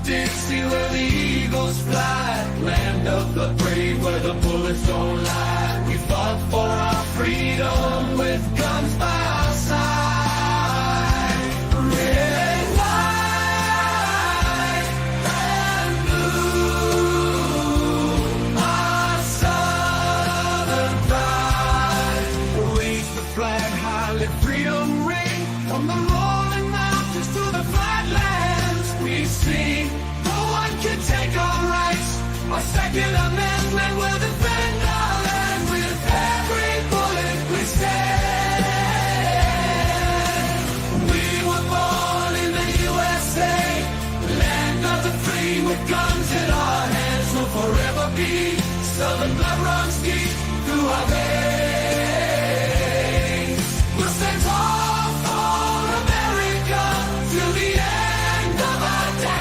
did see where the eagles fly. Land of the brave where the bullets don't lie. We fought for our freedom with guns by our side. Red, white, and blue, our southern pride. Raise the flag high, let freedom ring. From the rolling mountains to the flatlands, we sing. No one can take our rights. Our Second Amendment will defend our land. With every bullet we stand. We were born in the USA, land of the free, with guns in our hands. Will forever be. Southern blood runs deep through our veins. We'll stand tall for America till the end of our days.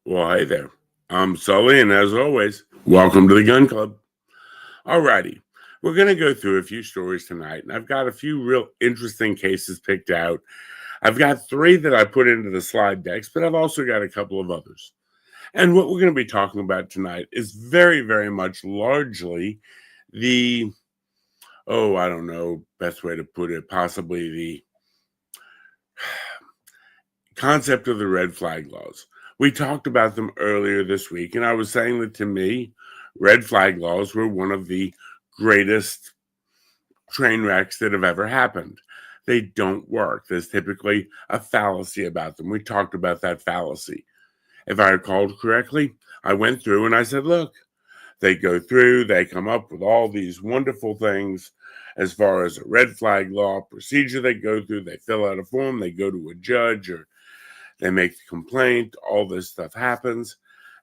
Well, hey there. I'm Sully, and as always, welcome to the Gun Club. Alrighty, we're going to go through a few stories tonight, and I've got a few real interesting cases picked out. I've got 3 that I put into the slide decks, but I've also got a couple of others. And what we're going to be talking about tonight is very, very much largely the, I don't know, best way to put it, possibly the concept of the red flag laws. We talked about them earlier this week, and I was saying that to me, red flag laws were one of the greatest train wrecks that have ever happened. They don't work. There's typically a fallacy about them. We talked about that fallacy. If I recalled correctly, I went through and I said, look, they go through, they come up with all these wonderful things as far as a red flag law procedure they go through. They fill out a form, they go to a judge, or they make the complaint, all this stuff happens.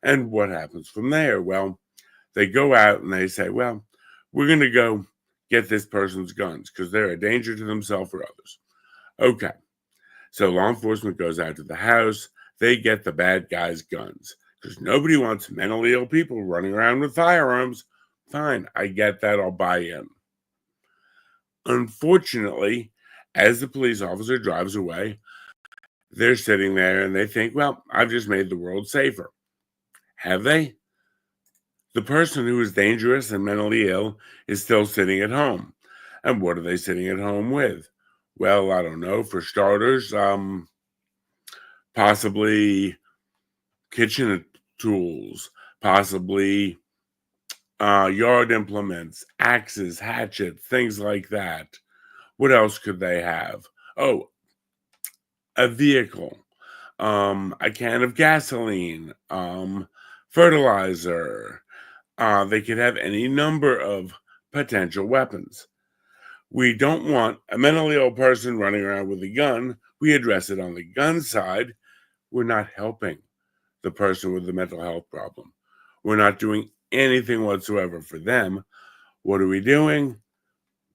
And what happens from there? Well, they go out and they say, well, we're going to go get this person's guns because they're a danger to themselves or others. Okay. So law enforcement goes out to the house. They get the bad guy's guns because nobody wants mentally ill people running around with firearms. Fine. I get that. I'll buy in. Unfortunately, as the police officer drives away, they're sitting there and they think, well, I've just made the world safer. Have they? The person who is dangerous and mentally ill is still sitting at home. And what are they sitting at home with? Well, I don't know. For starters, possibly kitchen tools, possibly yard implements, axes, hatchet, things like that. What else could they have? Oh, a vehicle, a can of gasoline, fertilizer. They could have any number of potential weapons. We don't want a mentally ill person running around with a gun. We address it on the gun side. We're not helping the person with the mental health problem. We're not doing anything whatsoever for them. What are we doing?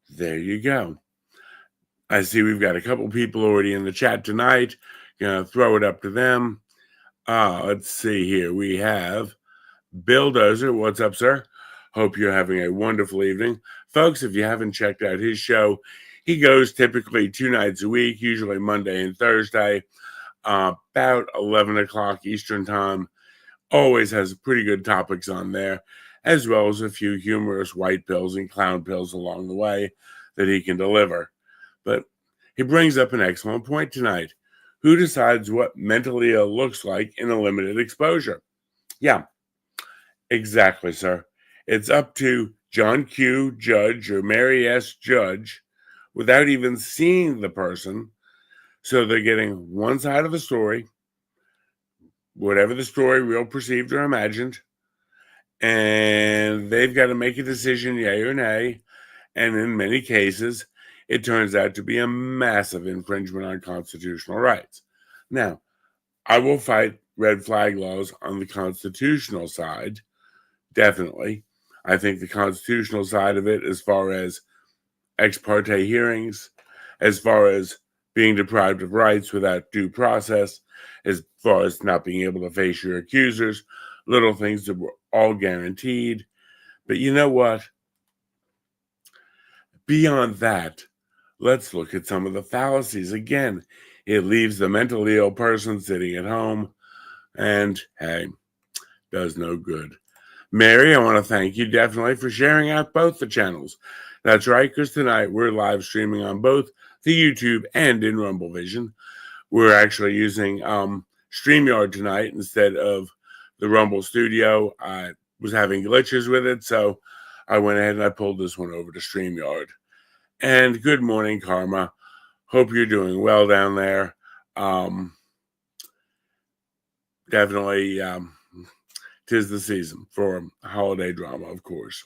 There you go. I see we've got a couple people already in the chat tonight. Gonna throw it up to them. Let's see here. We have Bill Dozer. What's up, sir? Hope you're having a wonderful evening. Folks, if you haven't checked out his show, he goes typically 2 nights a week, usually Monday and Thursday, about 11 o'clock Eastern time. Always has pretty good topics on there, as well as a few humorous white pills and clown pills along the way that he can deliver. But he brings up an excellent point tonight. Who decides what mentally ill looks like in a limited exposure? Yeah, exactly, sir. It's up to John Q. Judge or Mary S. Judge without even seeing the person. So they're getting one side of the story, whatever the story, real, perceived, or imagined, and they've got to make a decision, yay or nay. And in many cases, it turns out to be a massive infringement on constitutional rights. Now, I will fight red flag laws on the constitutional side, definitely. I think the constitutional side of it, as far as ex parte hearings, as far as being deprived of rights without due process, as far as not being able to face your accusers, little things that were all guaranteed. But you know what? Beyond that, let's look at some of the fallacies. Again, it leaves the mentally ill person sitting at home and, hey, does no good. Mary, I want to thank you definitely for sharing out both the channels. That's right, because tonight we're live streaming on both the YouTube and in Rumble Vision. We're actually using StreamYard tonight instead of the Rumble Studio. I was having glitches with it, so I went ahead and I pulled this one over to StreamYard. And good morning, Karma. Hope you're doing well down there. Definitely, 'tis the season for holiday drama, of course.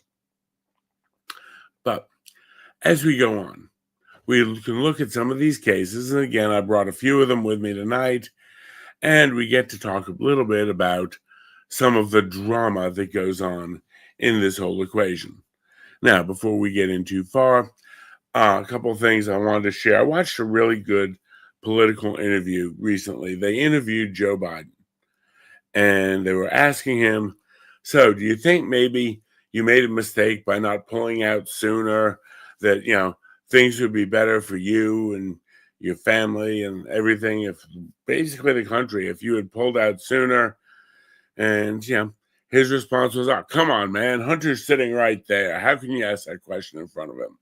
But as we go on, we can look at some of these cases. And again, I brought a few of them with me tonight. And we get to talk a little bit about some of the drama that goes on in this whole equation. Now, before we get in too far, a couple of things I wanted to share. I watched a really good political interview recently. They interviewed Joe Biden, and they were asking him, so do you think maybe you made a mistake by not pulling out sooner, that, things would be better for you and your family and everything, if basically the country, if you had pulled out sooner? And, his response was, oh, come on, man, Hunter's sitting right there. How can you ask that question in front of him?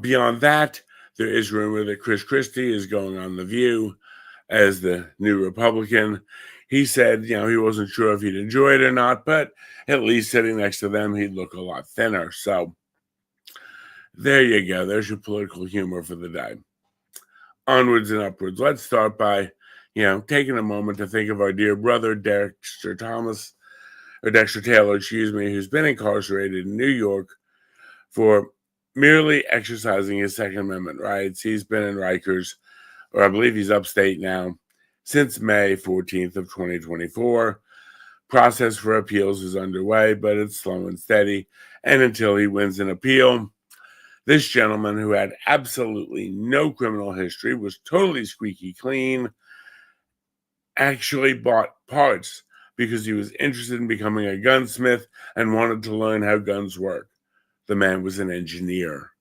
Beyond that, there is rumor that Chris Christie is going on The View as the new Republican. He said, he wasn't sure if he'd enjoy it or not, but at least sitting next to them, he'd look a lot thinner. So there you go. There's your political humor for the day. Onwards and upwards. Let's start by, taking a moment to think of our dear brother, Dexter Taylor, who's been incarcerated in New York for merely exercising his Second Amendment rights. He's been in Rikers, or I believe he's upstate now, since May 14th of 2024. Process for appeals is underway, but it's slow and steady. And until he wins an appeal, this gentleman, who had absolutely no criminal history, was totally squeaky clean, actually bought parts because he was interested in becoming a gunsmith and wanted to learn how guns work. The man was an engineer.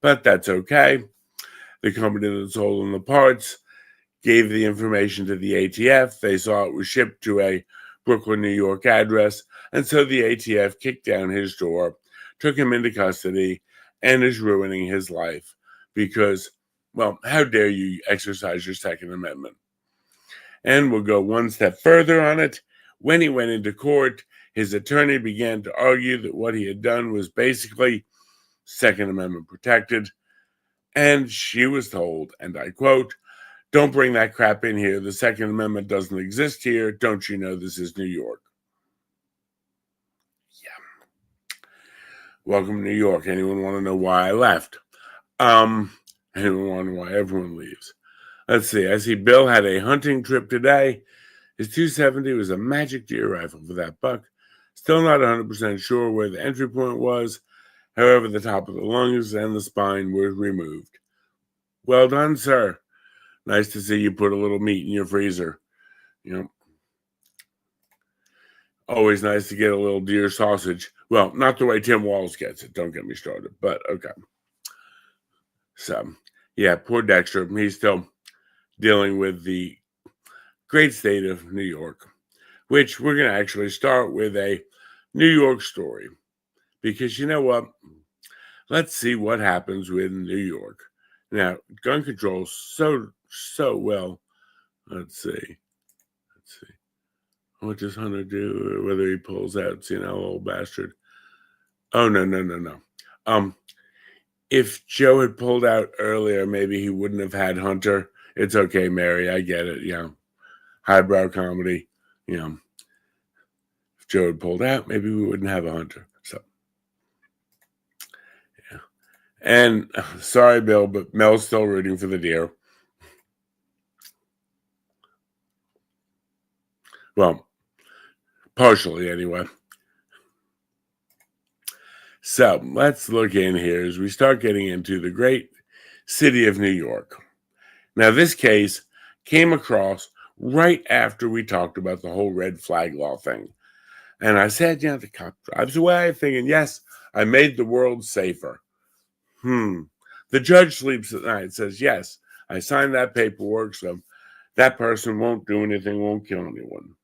But that's okay. The company that sold him the parts gave the information to the ATF. They saw it was shipped to a Brooklyn, New York address. And so the ATF kicked down his door, took him into custody, and is ruining his life because, well, how dare you exercise your Second Amendment? And we'll go one step further on it. When he went into court, his attorney began to argue that what he had done was basically Second Amendment protected. And she was told, and I quote, "Don't bring that crap in here. The Second Amendment doesn't exist here. Don't you know this is New York?" Yeah. Welcome to New York. Anyone want to know why I left? Anyone want to know why everyone leaves? Let's see. I see Bill had a hunting trip today. His 270 was a magic deer rifle for that buck. Still not 100% sure where the entry point was. However, the top of the lungs and the spine were removed. Well done, sir. Nice to see you put a little meat in your freezer. Always nice to get a little deer sausage. Well, not the way Tim Walls gets it. Don't get me started, but okay. So, yeah, poor Dexter. He's still dealing with the great state of New York, which we're going to actually start with a New York story. Because you know what? Let's see what happens with New York. Now, gun control so well. Let's see. What does Hunter do? Whether he pulls out, old bastard. Oh, no. If Joe had pulled out earlier, maybe he wouldn't have had Hunter. It's okay, Mary. I get it. Highbrow comedy. If Joe had pulled out, maybe we wouldn't have a Hunter. So, yeah. And sorry, Bill, but Mel's still rooting for the deer. Well, partially anyway. So let's look in here as we start getting into the great city of New York. Now, this case came across right after we talked about the whole red flag law thing. And I said, yeah, the cop drives away, thinking, yes, I made the world safer. The judge sleeps at night, says, yes, I signed that paperwork, so that person won't do anything, won't kill anyone.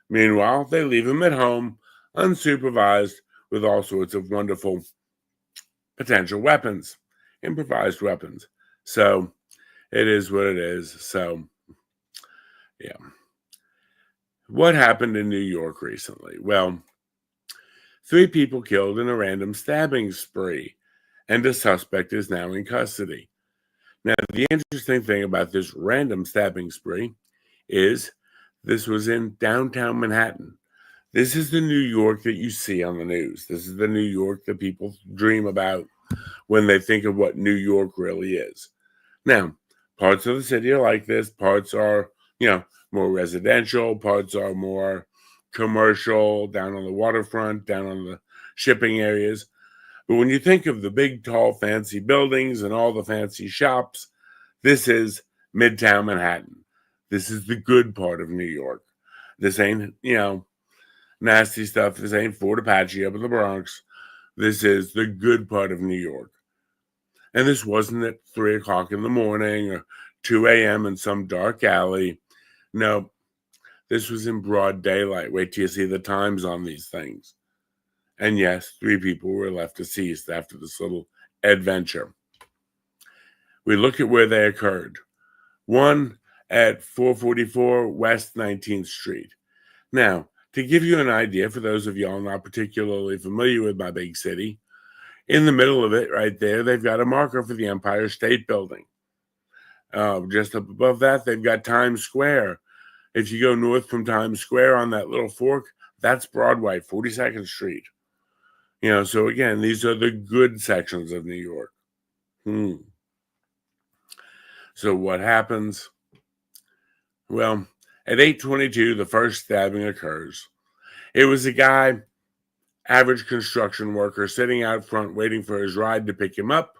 Meanwhile, they leave him at home, unsupervised, with all sorts of wonderful potential weapons, improvised weapons. So it is what it is. So, yeah. What happened in New York recently? Well, 3 people killed in a random stabbing spree, and the suspect is now in custody. Now, the interesting thing about this random stabbing spree is this was in downtown Manhattan. This is the New York that you see on the news. This is the New York that people dream about when they think of what New York really is. Now, parts of the city are like this. Parts are, more residential. Parts are more commercial, down on the waterfront, down on the shipping areas. But when you think of the big, tall, fancy buildings and all the fancy shops, this is Midtown Manhattan. This is the good part of New York. This ain't, nasty stuff. This ain't Fort Apache up in the Bronx. This is the good part of New York. And this wasn't at 3 o'clock in the morning or 2 a.m. in some dark alley. No, this was in broad daylight. Wait till you see the times on these things. And yes, 3 people were left deceased after this little adventure. We look at where they occurred. One at 444 West 19th Street. Now, to give you an idea, for those of y'all not particularly familiar with my big city, in the middle of it, right there, they've got a marker for the Empire State Building. Just up above that, they've got Times Square. If you go north from Times Square on that little fork, that's Broadway, 42nd Street. So again, these are the good sections of New York. So what happens? Well, at 8:22, the first stabbing occurs. It was a guy, average construction worker, sitting out front waiting for his ride to pick him up.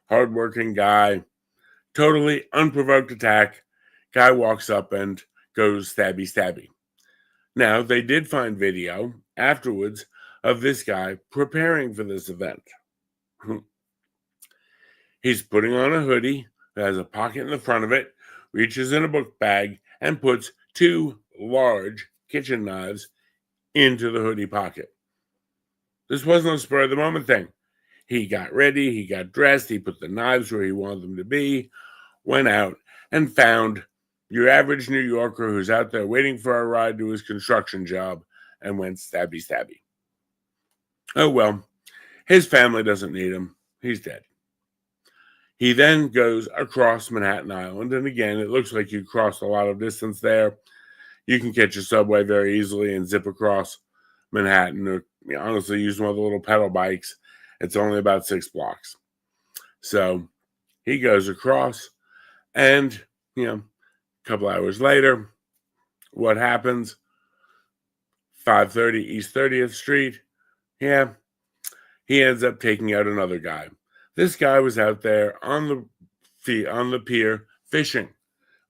Hardworking guy, totally unprovoked attack. Guy walks up and goes stabby, stabby. Now, they did find video afterwards of this guy preparing for this event. He's putting on a hoodie that has a pocket in the front of it, reaches in a book bag, and puts 2 large kitchen knives into the hoodie pocket. This wasn't a spur of the moment thing. He got ready, he got dressed, he put the knives where he wanted them to be, went out and found your average New Yorker who's out there waiting for a ride to his construction job and went stabby, stabby. Oh, well, his family doesn't need him. He's dead. He then goes across Manhattan Island, and again, it looks like you crossed a lot of distance there. You can catch a subway very easily and zip across Manhattan, or honestly use one of the little pedal bikes. It's only about 6 blocks. So he goes across, and a couple hours later, what happens? 530 East 30th Street. Yeah, he ends up taking out another guy. This guy was out there on the pier fishing.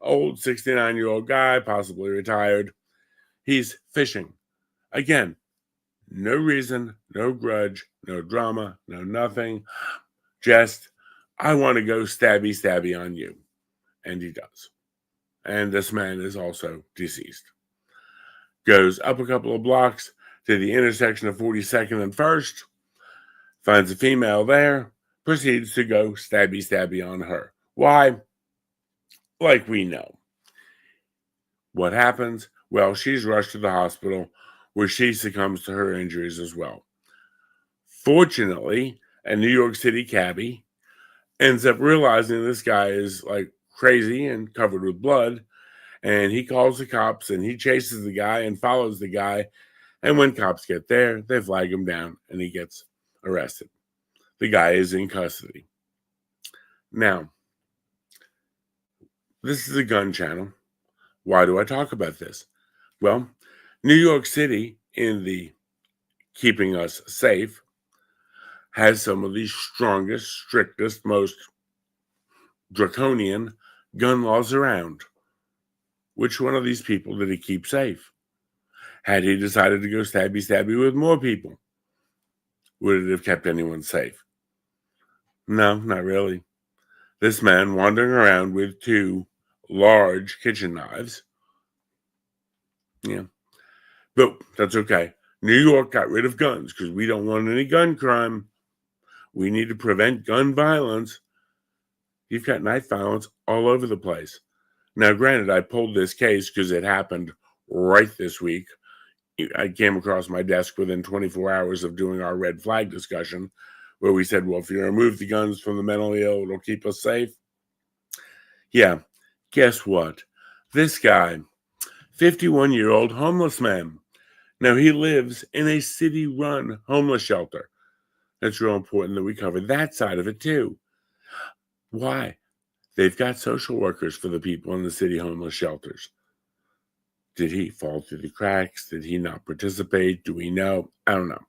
Old 69-year-old guy, possibly retired. He's fishing. Again, no reason, no grudge, no drama, no nothing. Just, I want to go stabby, stabby on you. And he does. And this man is also deceased. Goes up a couple of blocks to the intersection of 42nd and 1st. Finds a female there. Proceeds to go stabby, stabby on her. Why? Like we know. What happens? Well, she's rushed to the hospital where she succumbs to her injuries as well. Fortunately, a New York City cabbie ends up realizing this guy is like crazy and covered with blood, and he calls the cops and he chases the guy and follows the guy. And when cops get there, they flag him down and he gets arrested. The guy is in custody. Now, this is a gun channel. Why do I talk about this? Well, New York City, in the keeping us safe, has some of the strongest, strictest, most draconian gun laws around. Which one of these people did he keep safe? Had he decided to go stabby with more people, would it have kept anyone safe? No, not really. This man wandering around with 2 large kitchen knives. Yeah. But that's okay. New York got rid of guns because we don't want any gun crime. We need to prevent gun violence. You've got knife violence all over the place. Now, granted, I pulled this case because it happened right this week. I came across my desk within 24 hours of doing our red flag discussion, where we said, well, if you remove the guns from the mentally ill, it'll keep us safe. Yeah, guess what? This guy, 51-year-old homeless man. Now, he lives in a city-run homeless shelter. It's real important that we cover that side of it, too. Why? They've got social workers for the people in the city homeless shelters. Did he fall through the cracks? Did he not participate? Do we know? I don't know.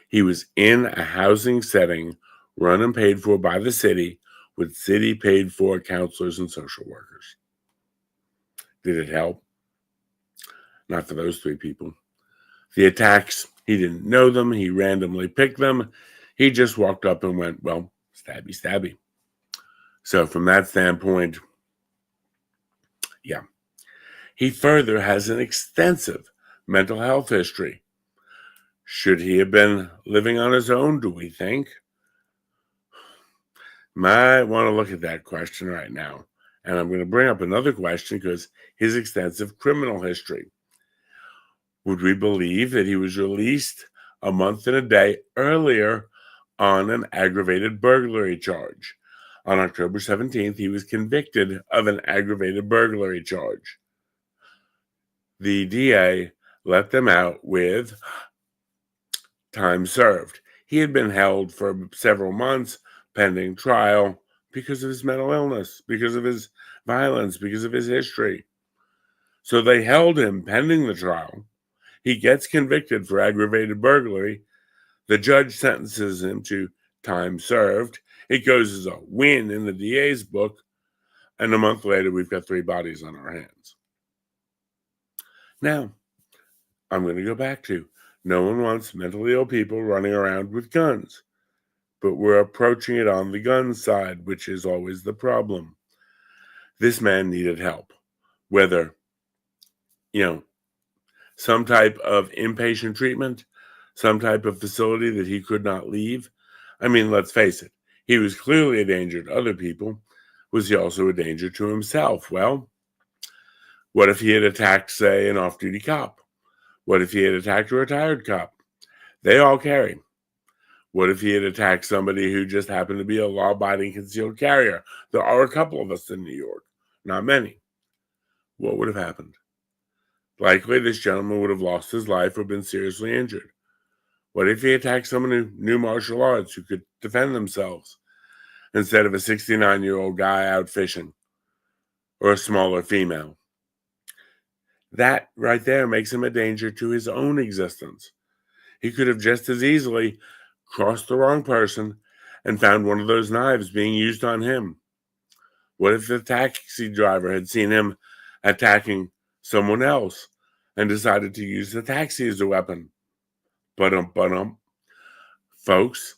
He was in a housing setting run and paid for by the city with city paid for counselors and social workers. Did it help? Not for those 3 people. The attacks, he didn't know them. He randomly picked them. He just walked up and went, well, stabby. So from that standpoint, yeah. He further has an extensive mental health history. Should he have been living on his own, do we think? Might want to look at that question right now. And I'm going to bring up another question because his extensive criminal history. Would we believe that he was released a month and a day earlier on an aggravated burglary charge? On October 17th, he was convicted of an aggravated burglary charge. The DA let them out with time served. He had been held for several months pending trial because of his mental illness, because of his violence, because of his history. So they held him pending the trial. He gets convicted for aggravated burglary. The judge sentences him to time served. It goes as a win in the DA's book. And a month later, we've got 3 bodies on our hands. Now, I'm going to go back to no one wants mentally ill people running around with guns. But we're approaching it on the gun side, which is always the problem. This man needed help. Whether, some type of inpatient treatment, some type of facility that he could not leave. I mean, let's face it. He was clearly a danger to other people. Was he also a danger to himself? Well, what if he had attacked, say, an off-duty cop? What if he had attacked a retired cop? They all carry. What if he had attacked somebody who just happened to be a law-abiding concealed carrier? There are a couple of us in New York, not many. What would have happened? Likely, this gentleman would have lost his life or been seriously injured. What if he attacked someone who knew martial arts, who could defend themselves, instead of a 69-year-old guy out fishing, or a smaller female? That right there makes him a danger to his own existence. He could have just as easily crossed the wrong person and found one of those knives being used on him. What if the taxi driver had seen him attacking someone else and decided to use the taxi as a weapon? Folks,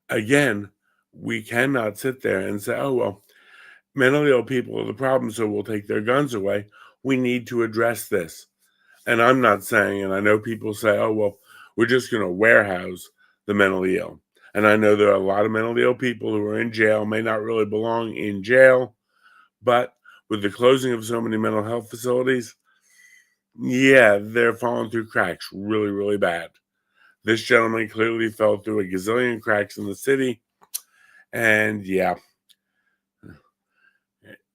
again, we cannot sit there and say, oh, well, mentally ill people are the problem, so we'll take their guns away. We need to address this. And I'm not saying, and I know people say, oh, well, we're just going to warehouse the mentally ill. And I know there are a lot of mentally ill people who are in jail, may not really belong in jail, but with the closing of so many mental health facilities, yeah, they're falling through cracks really, really bad. This gentleman clearly fell through a gazillion cracks in the city. And yeah,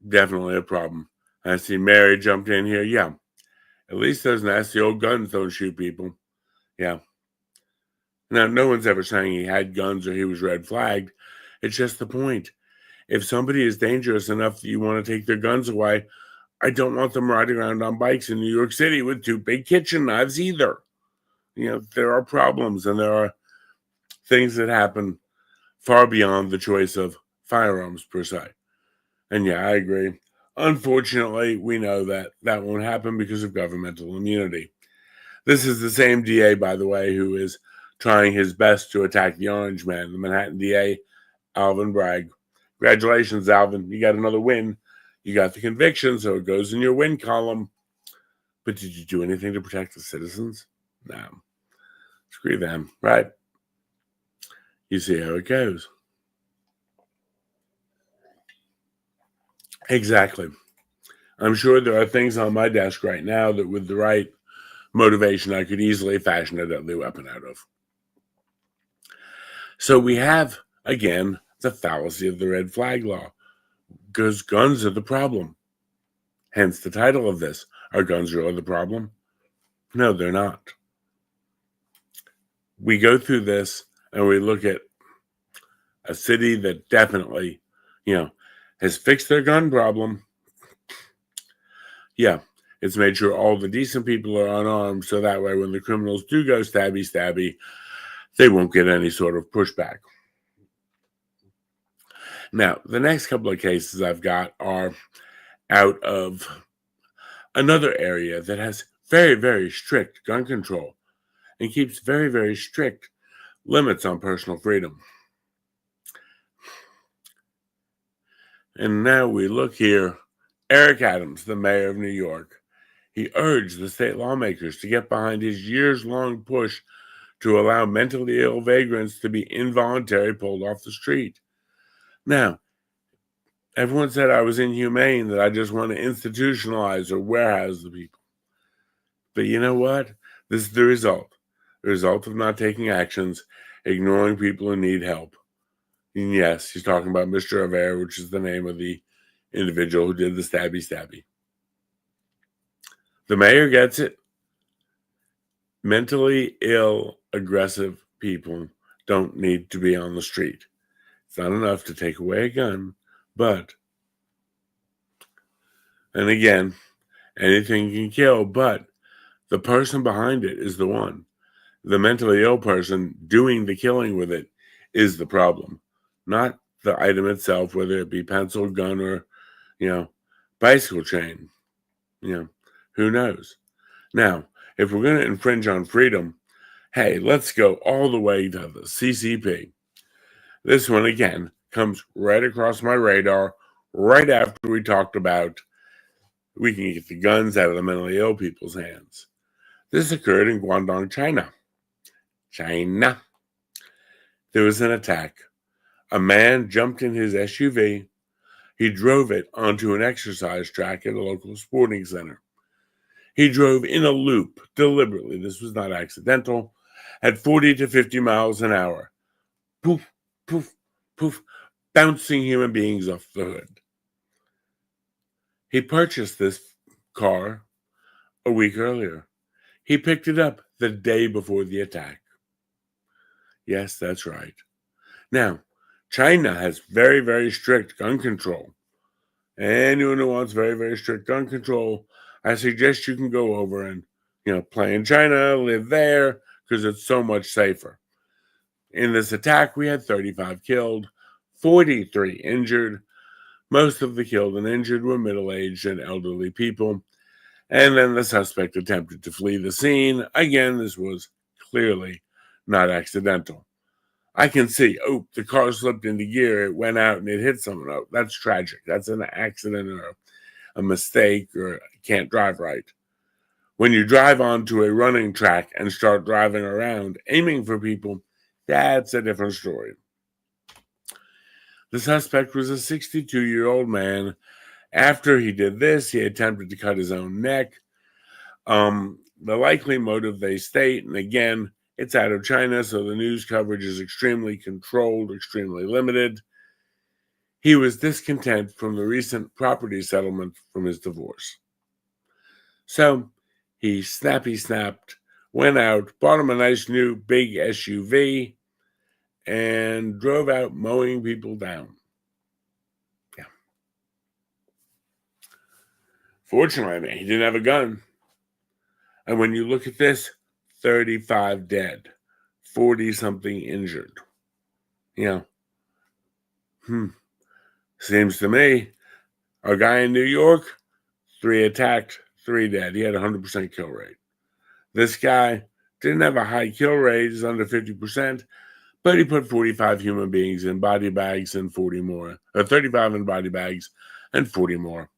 definitely a problem. I see Mary jumped in here. Yeah, at least those nasty old guns don't shoot people. Yeah. Now, no one's ever saying he had guns or he was red flagged. It's just the point. If somebody is dangerous enough that you want to take their guns away, I don't want them riding around on bikes in New York City with 2 big kitchen knives either. There are problems and there are things that happen far beyond the choice of firearms per se. And yeah, I agree. Unfortunately, we know that that won't happen because of governmental immunity. This is the same DA, by the way, who is trying his best to attack the Orange Man, the Manhattan DA, Alvin Bragg. Congratulations, Alvin. You got another win. You got the conviction, so it goes in your win column. But did you do anything to protect the citizens? No. Screw them, right? You see how it goes. Exactly. I'm sure there are things on my desk right now that with the right motivation, I could easily fashion a deadly weapon out of. So we have, again, the fallacy of the red flag law, because guns are the problem. Hence the title of this. Are guns really the problem? No, they're not. We go through this and we look at a city that definitely, has fixed their gun problem. Yeah, it's made sure all the decent people are unarmed, so that way when the criminals do go stabby, stabby, they won't get any sort of pushback. Now, the next couple of cases I've got are out of another area that has very, very strict gun control and keeps very, very strict limits on personal freedom. And now we look here. Eric Adams, the mayor of New York, he urged the state lawmakers to get behind his years-long push to allow mentally ill vagrants to be involuntarily pulled off the street. Now, everyone said I was inhumane, that I just want to institutionalize or warehouse the people. But you know what? This is the result. The result of not taking actions, ignoring people who need help. And yes, he's talking about Mr. Aver, which is the name of the individual who did the stabby. The mayor gets it. Mentally ill, aggressive people don't need to be on the street. It's not enough to take away a gun, but, and again, anything can kill, but the person behind it is the one. The mentally ill person doing the killing with it is the problem, not the item itself, whether it be pencil, gun, or, bicycle chain. Who knows? Now, if we're going to infringe on freedom, hey, let's go all the way to the CCP. This one, again, comes right across my radar right after we talked about we can get the guns out of the mentally ill people's hands. This occurred in Guangdong, China. There was an attack. A man jumped in his SUV. He drove it onto an exercise track at a local sporting center. He drove in a loop deliberately. This was not accidental. At 40 to 50 miles an hour. Poof, poof, poof, bouncing human beings off the hood. He purchased this car a week earlier. He picked it up the day before the attack. Yes, that's right. Now, China has very, very strict gun control. Anyone who wants very, very strict gun control, I suggest you can go over and, play in China, live there, because it's so much safer. In this attack, we had 35 killed, 43 injured. Most of the killed and injured were middle-aged and elderly people. And then the suspect attempted to flee the scene. Again, this was clearly not accidental. I can see, the car slipped into gear, it went out and it hit someone. Oh, that's tragic. That's an accident or a mistake or can't drive right. When you drive onto a running track and start driving around, aiming for people, that's a different story. The suspect was a 62-year-old man. After he did this, he attempted to cut his own neck. The likely motive they state, and again, it's out of China, so the news coverage is extremely controlled, extremely limited. He was discontent from the recent property settlement from his divorce. So he snapped, went out, bought him a nice new big SUV, and drove out mowing people down. Yeah. Fortunately, he didn't have a gun. And when you look at this, 35 dead. 40-something injured. You know, seems to me, our guy in New York, 3 attacked, 3 dead. He had a 100% kill rate. This guy didn't have a high kill rate, he's under 50%, but he put 45 human beings in body bags and 40 more, or 35 in body bags and 40 more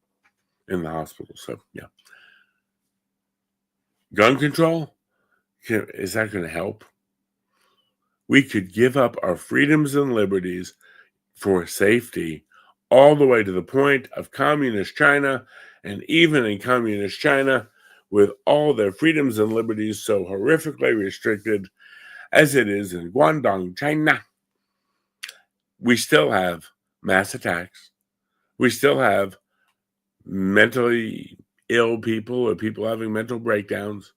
in the hospital. So, yeah. Gun control, is that going to help? We could give up our freedoms and liberties for safety all the way to the point of communist China, and even in communist China, with all their freedoms and liberties so horrifically restricted as it is in Guangdong, China, we still have mass attacks. We still have mentally ill people or people having mental breakdowns,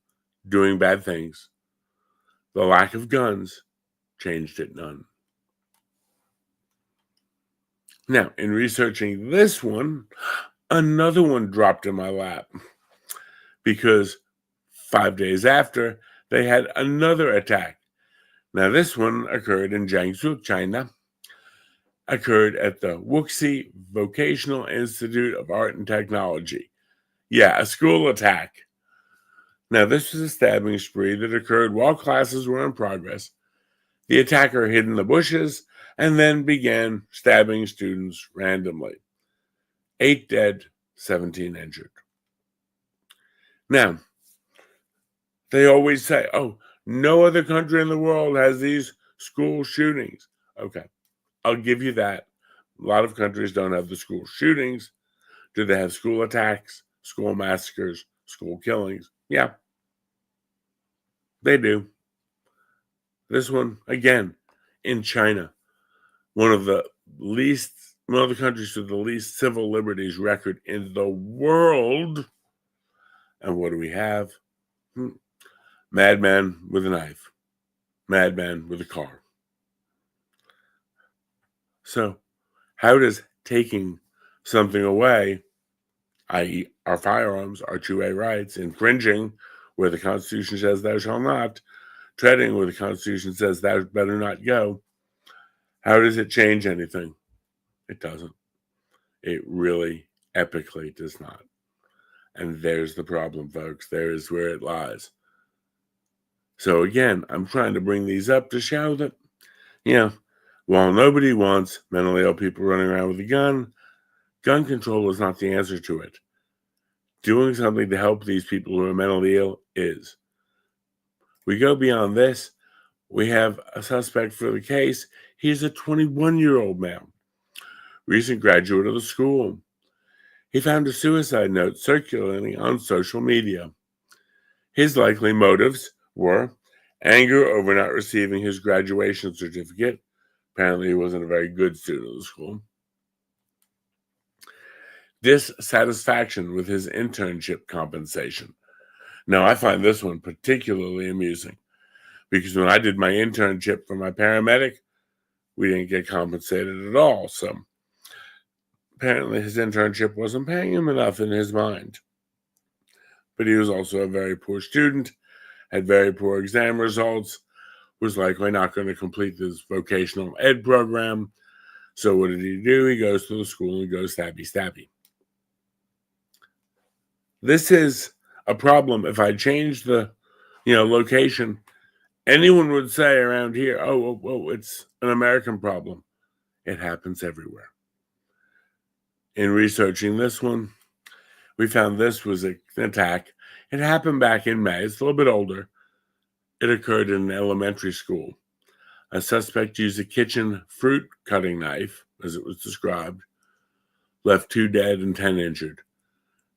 doing bad things. The lack of guns changed it none. Now, in researching this one, another one dropped in my lap because 5 days after, they had another attack. Now, this one occurred in Jiangsu, China, occurred at the Wuxi Vocational Institute of Art and Technology. Yeah, a school attack. Now, this was a stabbing spree that occurred while classes were in progress. The attacker hid in the bushes and then began stabbing students randomly. 8 dead, 17 injured. Now, they always say, oh, no other country in the world has these school shootings. Okay, I'll give you that. A lot of countries don't have the school shootings. Do they have school attacks, school massacres, school killings? Yeah, they do. This one, again, in China, one of the countries with the least civil liberties record in the world. And what do we have? Madman with a knife. Madman with a car. So, how does taking something away, i.e. our firearms, our 2A rights, infringing where the Constitution says thou shalt not, treading where the Constitution says thou better not go, how does it change anything? It doesn't. It really epically does not. And there's the problem, folks. There is where it lies. So again, I'm trying to bring these up to show that, while nobody wants mentally ill people running around with a gun control is not the answer to it. Doing something to help these people who are mentally ill is. We go beyond this. We have a suspect for the case. He's a 21-year-old man, recent graduate of the school. He found a suicide note circulating on social media. His likely motives were anger over not receiving his graduation certificate. Apparently, he wasn't a very good student of the school. Dissatisfaction with his internship compensation. Now, I find this one particularly amusing because when I did my internship for my paramedic, we didn't get compensated at all. So apparently his internship wasn't paying him enough in his mind. But he was also a very poor student, had very poor exam results, was likely not going to complete this vocational ed program. So what did he do? He goes to the school and goes stabby. This is a problem. If I change the, location, anyone would say around here, oh, it's an American problem. It happens everywhere. In researching this one, we found this was an attack. It happened back in May. It's a little bit older. It occurred in an elementary school. A suspect used a kitchen fruit cutting knife, as it was described, left 2 dead and 10 injured.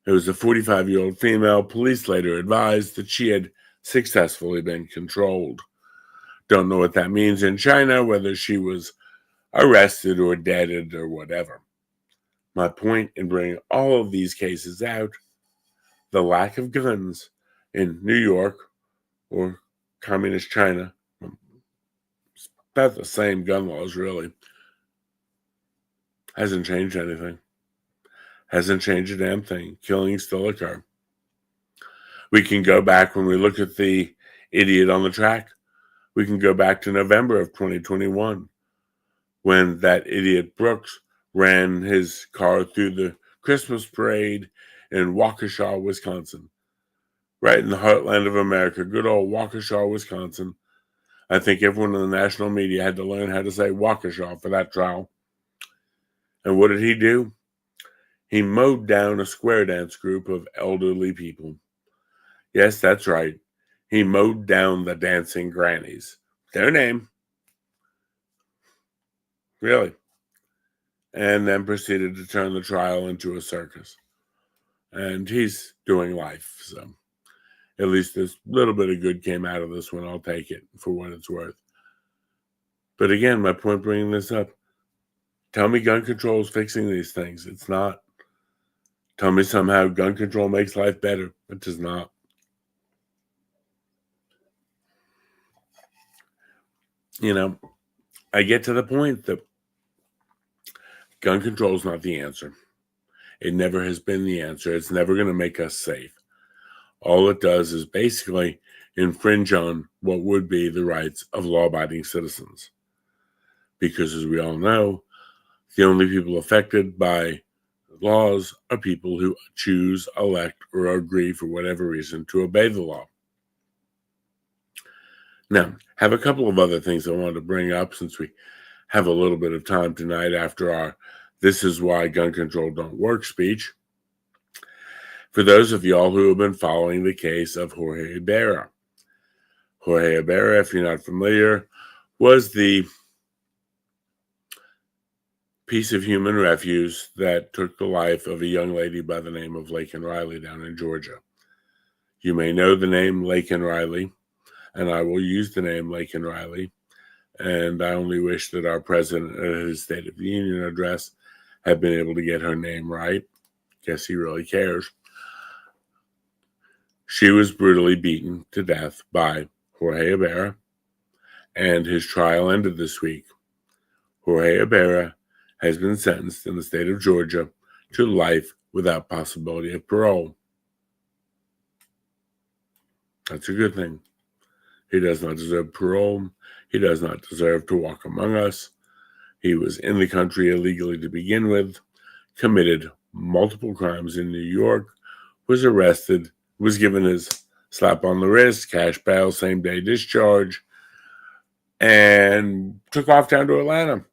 It was a 45-year-old female. Police later advised that she had successfully been controlled. Don't know what that means in China, whether she was arrested or deaded or whatever. My point in bringing all of these cases out, the lack of guns in New York or communist China, it's about the same gun laws really, hasn't changed anything. Hasn't changed a damn thing. Killings still occur. We can go back when we look at the idiot on the track. We can go back to November of 2021 when that idiot Brooks ran his car through the Christmas parade in Waukesha, Wisconsin, right in the heartland of America, good old Waukesha, Wisconsin. I think everyone in the national media had to learn how to say Waukesha for that trial. And what did he do? He mowed down a square dance group of elderly people. Yes, that's right. He mowed down the dancing grannies. Their name. Really. And then proceeded to turn the trial into a circus. And he's doing life, so at least this little bit of good came out of this one. I'll take it for what it's worth. But again, my point bringing this up, tell me gun control is fixing these things. It's not. Tell me somehow gun control makes life better. It does not. You know, I get to the point that gun control is not the answer. It never has been the answer. It's never going to make us safe. All it does is basically infringe on what would be the rights of law-abiding citizens. Because as we all know, the only people affected by laws are people who choose, elect, or agree for whatever reason to obey the law. Now, have a couple of other things I wanted to bring up since we have a little bit of time tonight after our "This is why gun control don't work" speech. For those of y'all who have been following the case of Jorge Ibarra. Jorge Ibarra, if you're not familiar, was the piece of human refuse that took the life of a young lady by the name of Laken Riley down in Georgia. You may know the name Laken Riley, and I will use the name Laken Riley. And I only wish that our president at his State of the Union address had been able to get her name right. Guess he really cares. She was brutally beaten to death by Jorge Ibarra, and his trial ended this week. Jorge Ibarra has been sentenced in the state of Georgia to life without possibility of parole. That's a good thing. He does not deserve parole. He does not deserve to walk among us. He was in the country illegally to begin with, committed multiple crimes in New York, was arrested, was given his slap on the wrist, cash bail, same-day discharge, and took off down to Atlanta,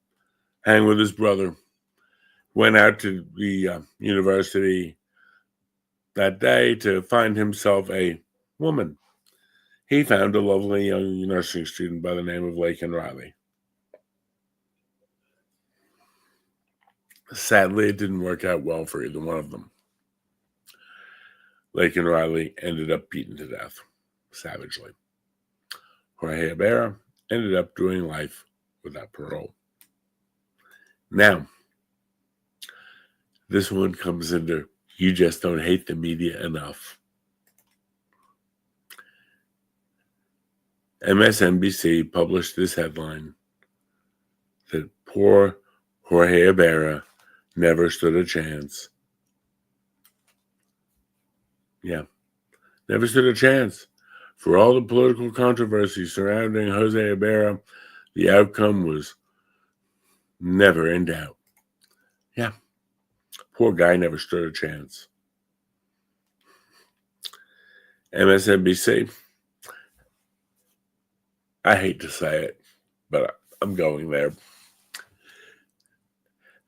hang with his brother. Went out to the university that day to find himself a woman. He found a lovely young nursing student by the name of Laken Riley. Sadly, it didn't work out well for either one of them. Laken Riley ended up beaten to death, savagely. Jorge Ibarra ended up doing life without parole. Now, this one comes into, you just don't hate the media enough. MSNBC published this headline that poor Jorge Ibarra never stood a chance. Yeah, never stood a chance. For all the political controversy surrounding Jose Ibarra, the outcome was never in doubt. Yeah, poor guy never stood a chance. MSNBC, I hate to say it, but I'm going there.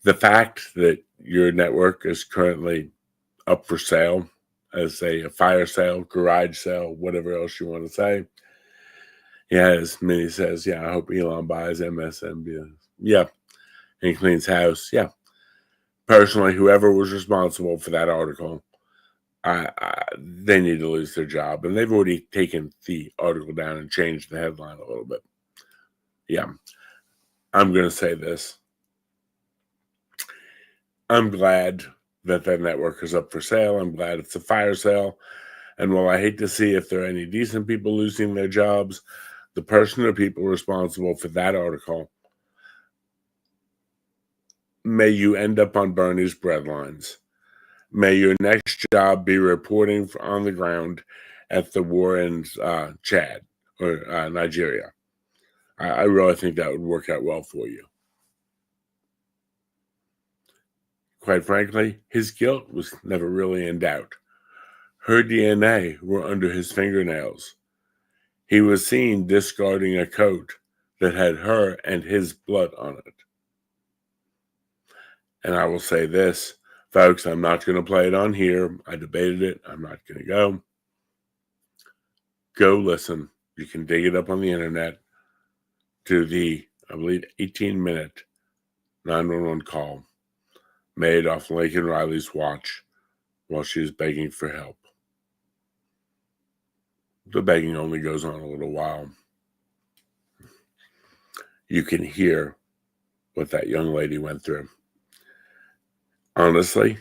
The fact that your network is currently up for sale as a fire sale, garage sale, whatever else you want to say. Yeah, as Minnie says, yeah, I hope Elon buys MSNBC. Yeah, and cleans house. Yeah. Personally, whoever was responsible for that article, they need to lose their job. And they've already taken the article down and changed the headline a little bit. Yeah, I'm going to say this. I'm glad that network is up for sale. I'm glad it's a fire sale. And while I hate to see if there are any decent people losing their jobs, the person or people responsible for that article, may you end up on Bernie's breadlines. May your next job be reporting on the ground at the war in Chad or Nigeria. I really think that would work out well for you. Quite frankly, his guilt was never really in doubt. Her DNA were under his fingernails. He was seen discarding a coat that had her and his blood on it. And I will say this, folks, I'm not going to play it on here. I debated it. I'm not going to go. Go listen. You can dig it up on the internet to the, I believe, 18-minute 911 call made off Lincoln Riley's watch while she was begging for help. The begging only goes on a little while. You can hear what that young lady went through. Honestly,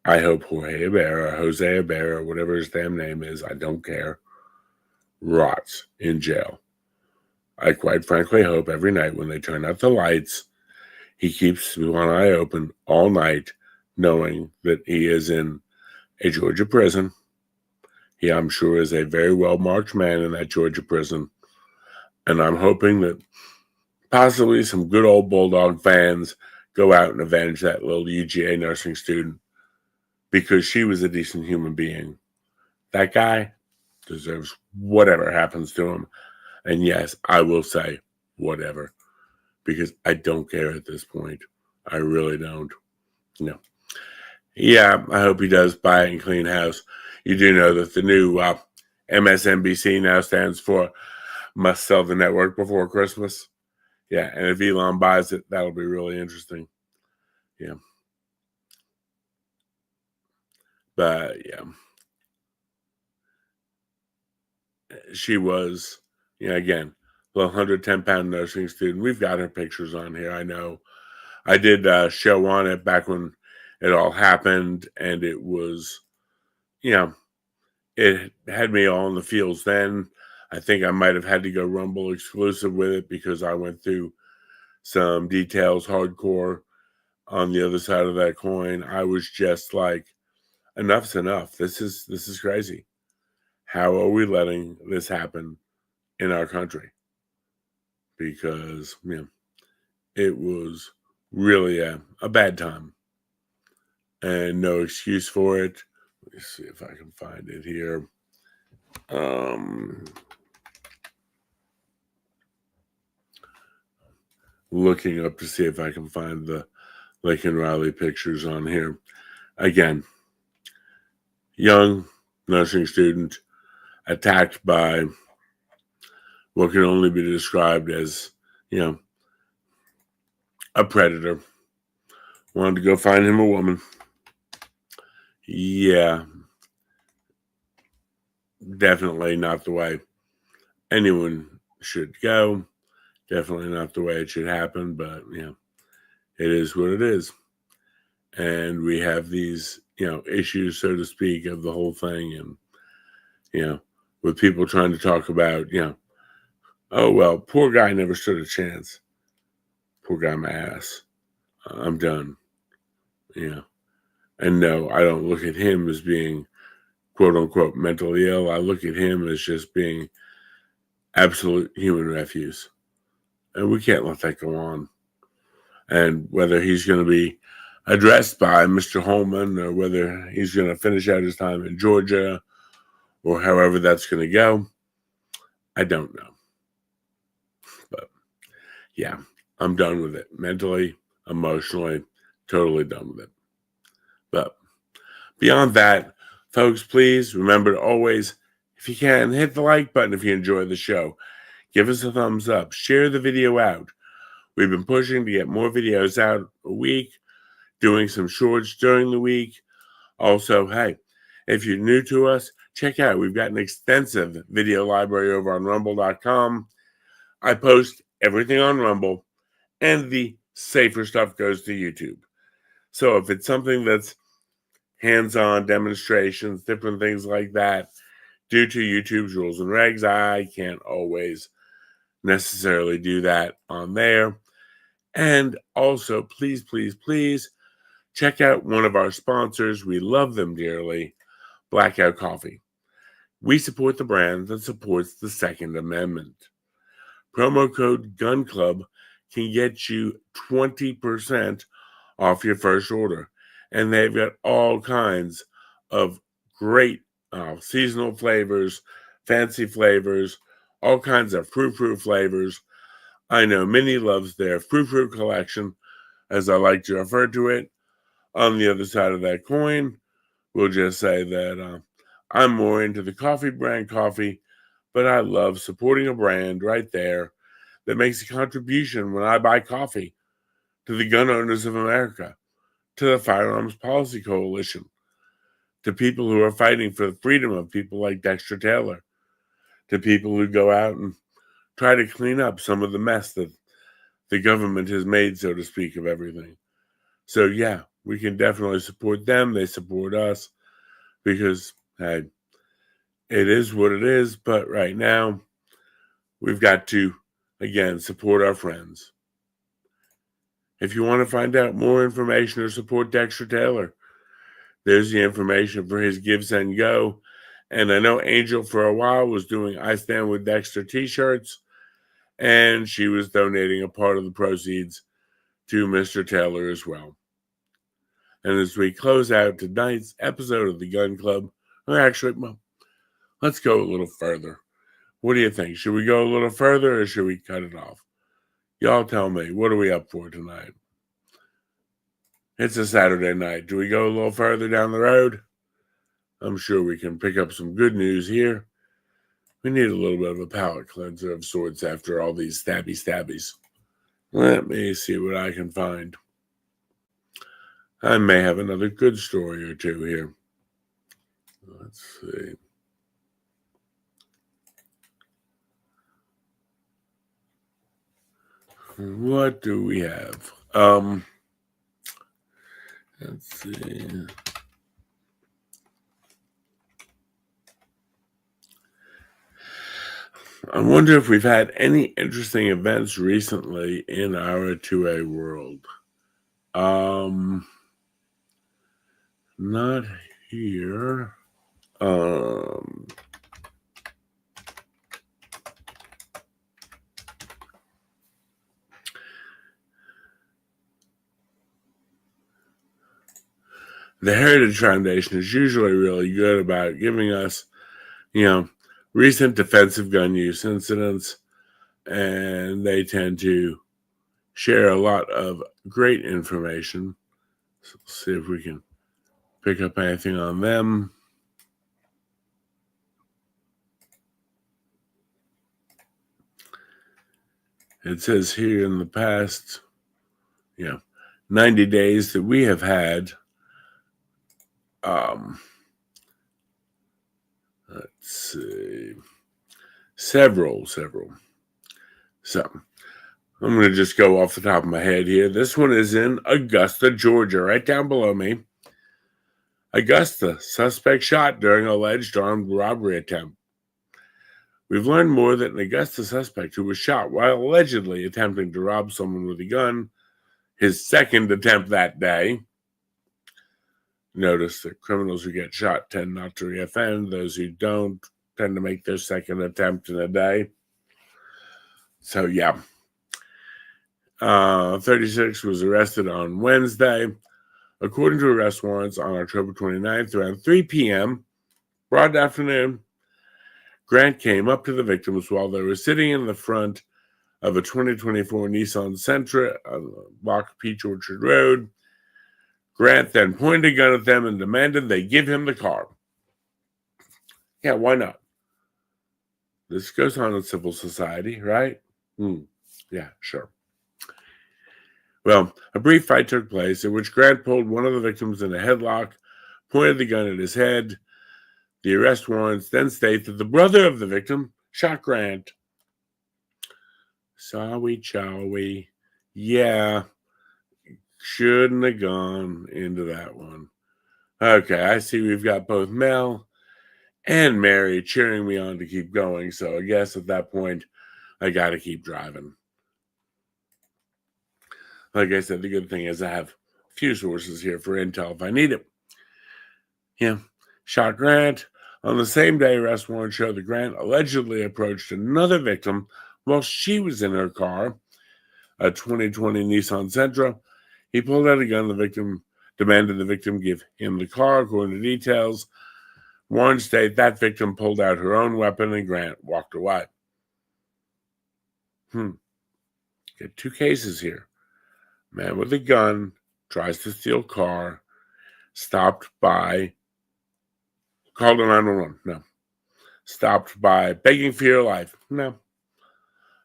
I hope Jose Ibarra, whatever his damn name is, I don't care, rots in jail. I quite frankly hope every night when they turn out the lights, he keeps one eye open all night, knowing that he is in a Georgia prison. He, I'm sure, is a very well-marked man in that Georgia prison. And I'm hoping that possibly some good old Bulldog fans go out and avenge that little UGA nursing student because she was a decent human being. That guy deserves whatever happens to him. And yes, I will say whatever, because I don't care at this point. I really don't. No. Yeah, I hope he does buy it and clean house. You do know that the new MSNBC now stands for must sell the network before Christmas. Yeah, and if Elon buys it, that'll be really interesting. Yeah. But, yeah. She was, again, the 110-pound nursing student. We've got her pictures on here, I know. I did a show on it back when it all happened, and it was, it had me all in the feels then. I think I might have had to go Rumble exclusive with it because I went through some details hardcore on the other side of that coin. I was just like, enough's enough. This is crazy. How are we letting this happen in our country? Because, it was really a bad time. And no excuse for it. Let me see if I can find it here. Looking up to see if I can find the Lincoln Riley pictures on here. Again, young nursing student attacked by what can only be described as, a predator. Wanted to go find him a woman. Yeah. Definitely not the way anyone should go. Definitely not the way it should happen, but, it is what it is. And we have these, issues, so to speak, of the whole thing. And, with people trying to talk about, oh, well, poor guy never stood a chance. Poor guy, my ass. I'm done. And no, I don't look at him as being, quote unquote, mentally ill. I look at him as just being absolute human refuse. And we can't let that go on. And whether he's going to be addressed by Mr. Holman or whether he's going to finish out his time in Georgia or however that's going to go, I don't know. But, yeah, I'm done with it. Mentally, emotionally, totally done with it. But beyond that, folks, please remember to always, if you can, hit the like button if you enjoy the show. Give us a thumbs up. Share the video out. We've been pushing to get more videos out a week, doing some shorts during the week. Also, hey, if you're new to us, check out, we've got an extensive video library over on rumble.com. I post everything on Rumble, and the safer stuff goes to YouTube. So if it's something that's hands-on demonstrations, different things like that, due to YouTube's rules and regs, I can't always necessarily do that on there. And also, please, please, please check out one of our sponsors. We love them dearly, Blackout Coffee. We support the brand that supports the Second Amendment. Promo code Gun Club can get you 20% off your first order. And they've got all kinds of great seasonal flavors, fancy flavors, all kinds of frou-frou flavors. I know Minnie loves their frou-frou collection, as I like to refer to it. On the other side of that coin, we'll just say that I'm more into the coffee brand coffee, but I love supporting a brand right there that makes a contribution when I buy coffee to the Gun Owners of America, to the Firearms Policy Coalition, to people who are fighting for the freedom of people like Dexter Taylor, to people who go out and try to clean up some of the mess that the government has made, so to speak, of everything. So, yeah, we can definitely support them. They support us because, hey, it is what it is. But right now, we've got to, again, support our friends. If you want to find out more information or support Dexter Taylor, there's the information for his Give, Send, Go. And I know Angel for a while was doing I Stand With Dexter t-shirts, and she was donating a part of the proceeds to Mr. Taylor as well. And as we close out tonight's episode of the Gun Club, or actually, well, let's go a little further. What do you think? Should we go a little further or should we cut it off? Y'all tell me, what are we up for tonight? It's a Saturday night. Do we go a little further down the road? I'm sure we can pick up some good news here. We need a little bit of a palate cleanser of sorts after all these stabbies. Let me see what I can find. I may have another good story or two here. Let's see. What do we have? Let's see. I wonder if we've had any interesting events recently in our 2A world. Not here. The Heritage Foundation is usually really good about giving us, recent defensive gun use incidents, and they tend to share a lot of great information. So let's see if we can pick up anything on them. It says here in the past, 90 days that we have had, let's see, several. So I'm going to just go off the top of my head here. This one is in Augusta, Georgia, right down below me. Augusta, suspect shot during alleged armed robbery attempt. We've learned more that an Augusta suspect who was shot while allegedly attempting to rob someone with a gun, his second attempt that day. Notice that criminals who get shot tend not to reoffend. Those who don't tend to make their second attempt in a day. So, 36 was arrested on Wednesday. According to arrest warrants on October 29th, around 3 p.m., broad afternoon, Grant came up to the victims while they were sitting in the front of a 2024 Nissan Sentra on Block Peach Orchard Road. Grant then pointed a gun at them and demanded they give him the car. Yeah, why not? This goes on in civil society, right? Yeah, sure. Well, a brief fight took place in which Grant pulled one of the victims in a headlock, pointed the gun at his head. The arrest warrants then state that the brother of the victim shot Grant. Sorry, Chowie. Yeah, shouldn't have gone into that one. Okay, I see we've got both Mel and Mary cheering me on to keep going, so I guess at that point, I got to keep driving. Like I said, the good thing is I have a few sources here for intel if I need it. Yeah, shot Grant. On the same day, arrest warrant showed that Grant allegedly approached another victim While she was in her car, a 2020 Nissan Sentra, he pulled out a gun. The victim demanded the victim give him the car. According to details, Warren state that victim pulled out her own weapon and Grant walked away. Get two cases here. Man with a gun tries to steal car, stopped by, called 911. No. Stopped by begging for your life. No.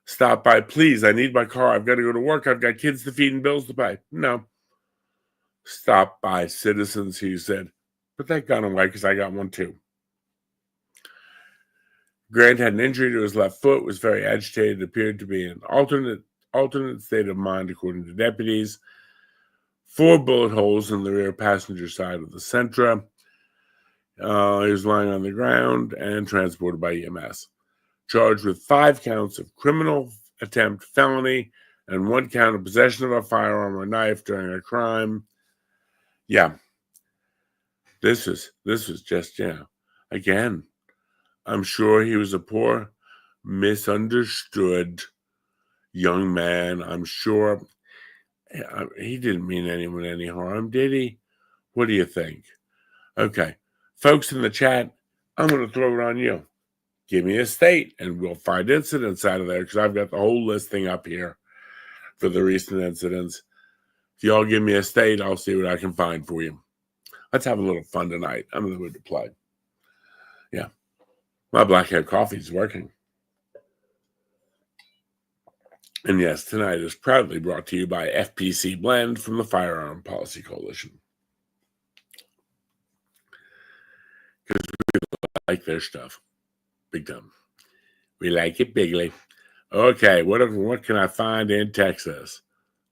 Stopped by, please, I need my car. I've got to go to work. I've got kids to feed and bills to pay. No. Stopped by citizens who said, put that gun away because I got one too. Grant had an injury to his left foot, was very agitated, appeared to be in alternate state of mind, according to deputies. 4 bullet holes in the rear passenger side of the Sentra. He was lying on the ground and transported by EMS. Charged with 5 counts of criminal attempt felony and 1 count of possession of a firearm or knife during a crime. Yeah. This was just, again, I'm sure he was a poor, misunderstood young man. I'm sure he didn't mean anyone any harm, did he? What do you think? Okay. Folks in the chat, I'm going to throw it on you. Give me a state, and we'll find incidents out of there because I've got the whole listing up here for the recent incidents. If y'all give me a state, I'll see what I can find for you. Let's have a little fun tonight. I'm in the mood to play. Yeah. My black hair coffee is working. And yes, tonight is proudly brought to you by FPC Blend from the Firearm Policy Coalition. Because we like their stuff. Big time. We like it bigly. Okay, what can I find in Texas?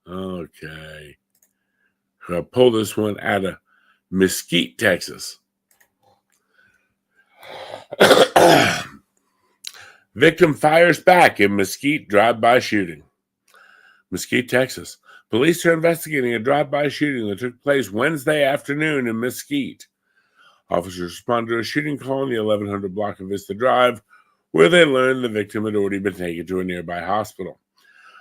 Okay. I'll pull this one out of Mesquite, Texas. Victim fires back in Mesquite drive-by shooting. Mesquite, Texas. Police are investigating a drive-by shooting that took place Wednesday afternoon in Mesquite. Officers responded to a shooting call in the 1100 block of Vista Drive, where they learned the victim had already been taken to a nearby hospital.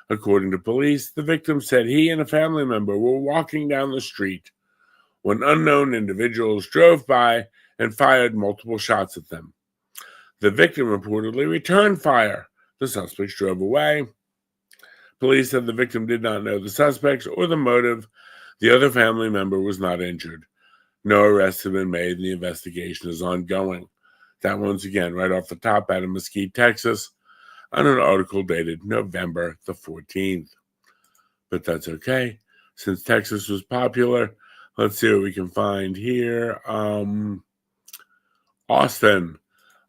According to police, the victim said he and a family member were walking down the street when unknown individuals drove by and fired multiple shots at them. The victim reportedly returned fire. The suspects drove away. Police said the victim did not know the suspects or the motive. The other family member was not injured. No arrests have been made, and the investigation is ongoing. That once again, right off the top, out of Mesquite, Texas, on an article dated November the 14th. But that's okay. Since Texas was popular, let's see what we can find here. Austin.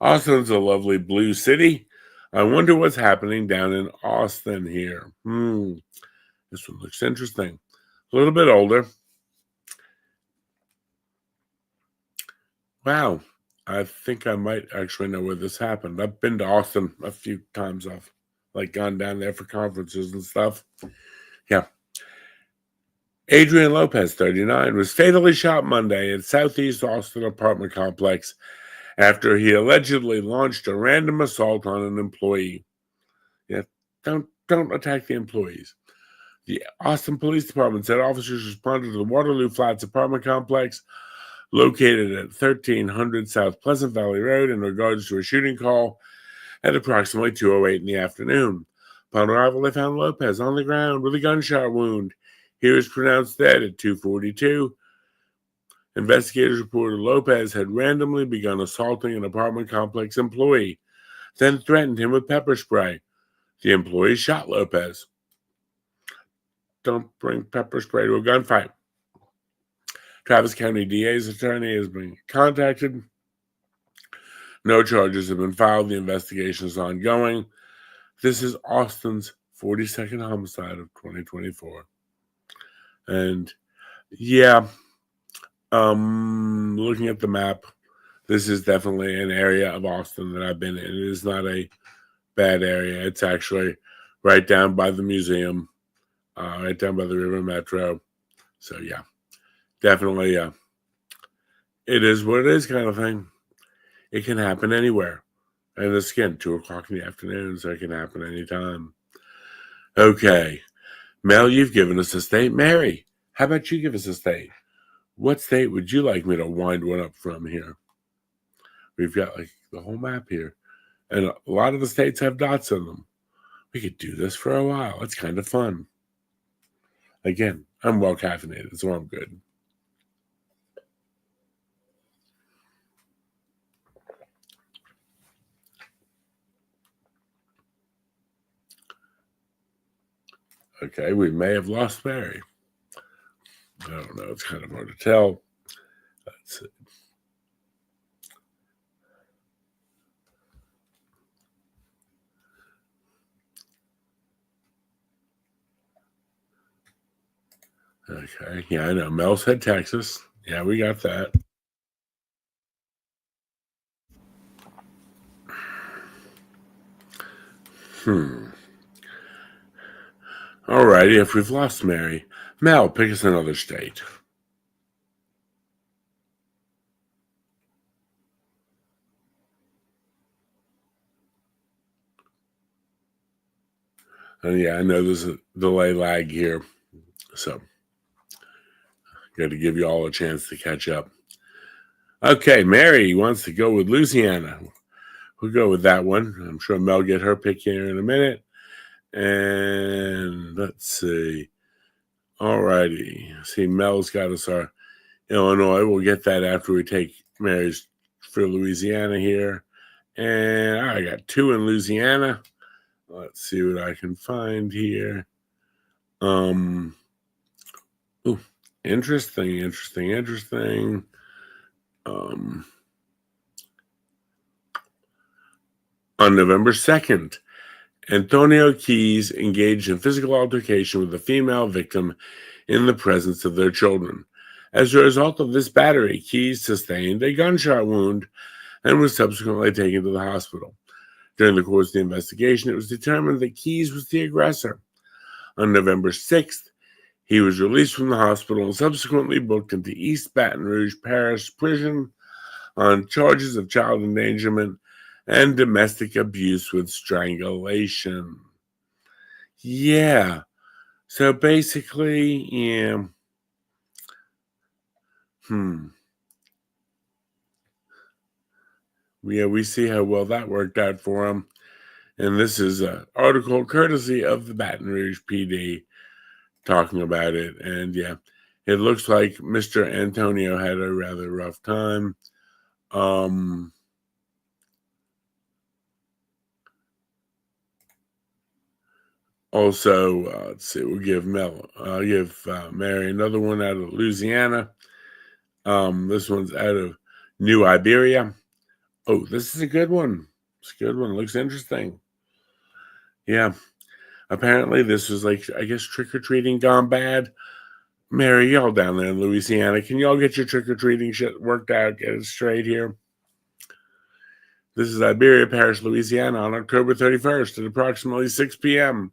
Austin's a lovely blue city. I wonder what's happening down in Austin here. This one looks interesting. A little bit older. Wow. I think I might actually know where this happened. I've been to Austin a few times. I've gone down there for conferences and stuff. Yeah. Adrian Lopez, 39, was fatally shot Monday at Southeast Austin apartment complex after he allegedly launched a random assault on an employee. Yeah, don't attack the employees. The Austin Police Department said officers responded to the Waterloo Flats apartment complex located at 1300 South Pleasant Valley Road in regards to a shooting call at approximately 2:08 in the afternoon. Upon arrival, they found Lopez on the ground with a gunshot wound. He was pronounced dead at 2:42. Investigators reported Lopez had randomly begun assaulting an apartment complex employee, then threatened him with pepper spray. The employee shot Lopez. Don't bring pepper spray to a gunfight. Travis County DA's attorney has been contacted. No charges have been filed. The investigation is ongoing. This is Austin's 42nd homicide of 2024. And yeah, looking at the map, this is definitely an area of Austin that I've been in. It is not a bad area. It's actually right down by the museum, right down by the River Metro. So yeah. Definitely, it is what it is kind of thing. It can happen anywhere. And this again, 2 o'clock in the afternoon, so it can happen anytime. Okay. Mel, you've given us a state. Mary, how about you give us a state? What state would you like me to wind one up from here? We've got like the whole map here. And a lot of the states have dots in them. We could do this for a while. It's kind of fun. Again, I'm well caffeinated, so I'm good. Okay, we may have lost Mary. I don't know. It's kind of hard to tell. Let's see. Okay, yeah, I know. Mel said Texas. Yeah, we got that. All righty, if we've lost Mary, Mel, pick us another state. And yeah, I know there's a delay lag here, so got to give you all a chance to catch up. Okay, Mary wants to go with Louisiana. We'll go with that one. I'm sure Mel get her pick here in a minute. And let's see. All righty. See, Mel's got us our Illinois. We'll get that after we take Mary's for Louisiana here. And I got 2 in Louisiana. Let's see what I can find here. Ooh, interesting. On November 2nd, Antonio Keys engaged in physical altercation with a female victim in the presence of their children. As a result of this battery, Keys sustained a gunshot wound and was subsequently taken to the hospital. During the course of the investigation, it was determined that Keys was the aggressor. On November 6th, he was released from the hospital and subsequently booked into East Baton Rouge Parish Prison on charges of child endangerment and domestic abuse with strangulation. Yeah. So basically, yeah. Yeah, we see how well that worked out for him. And this is an article courtesy of the Baton Rouge PD talking about it. And yeah, it looks like Mr. Antonio had a rather rough time. Also, let's see, we'll give Mary another one out of Louisiana. This one's out of New Iberia. Oh, this is a good one. It's a good one. Looks interesting. Yeah. Apparently, this was like, I guess, trick-or-treating gone bad. Mary, y'all down there in Louisiana, can y'all get your trick-or-treating shit worked out? Get it straight here. This is Iberia Parish, Louisiana, on October 31st at approximately 6 p.m.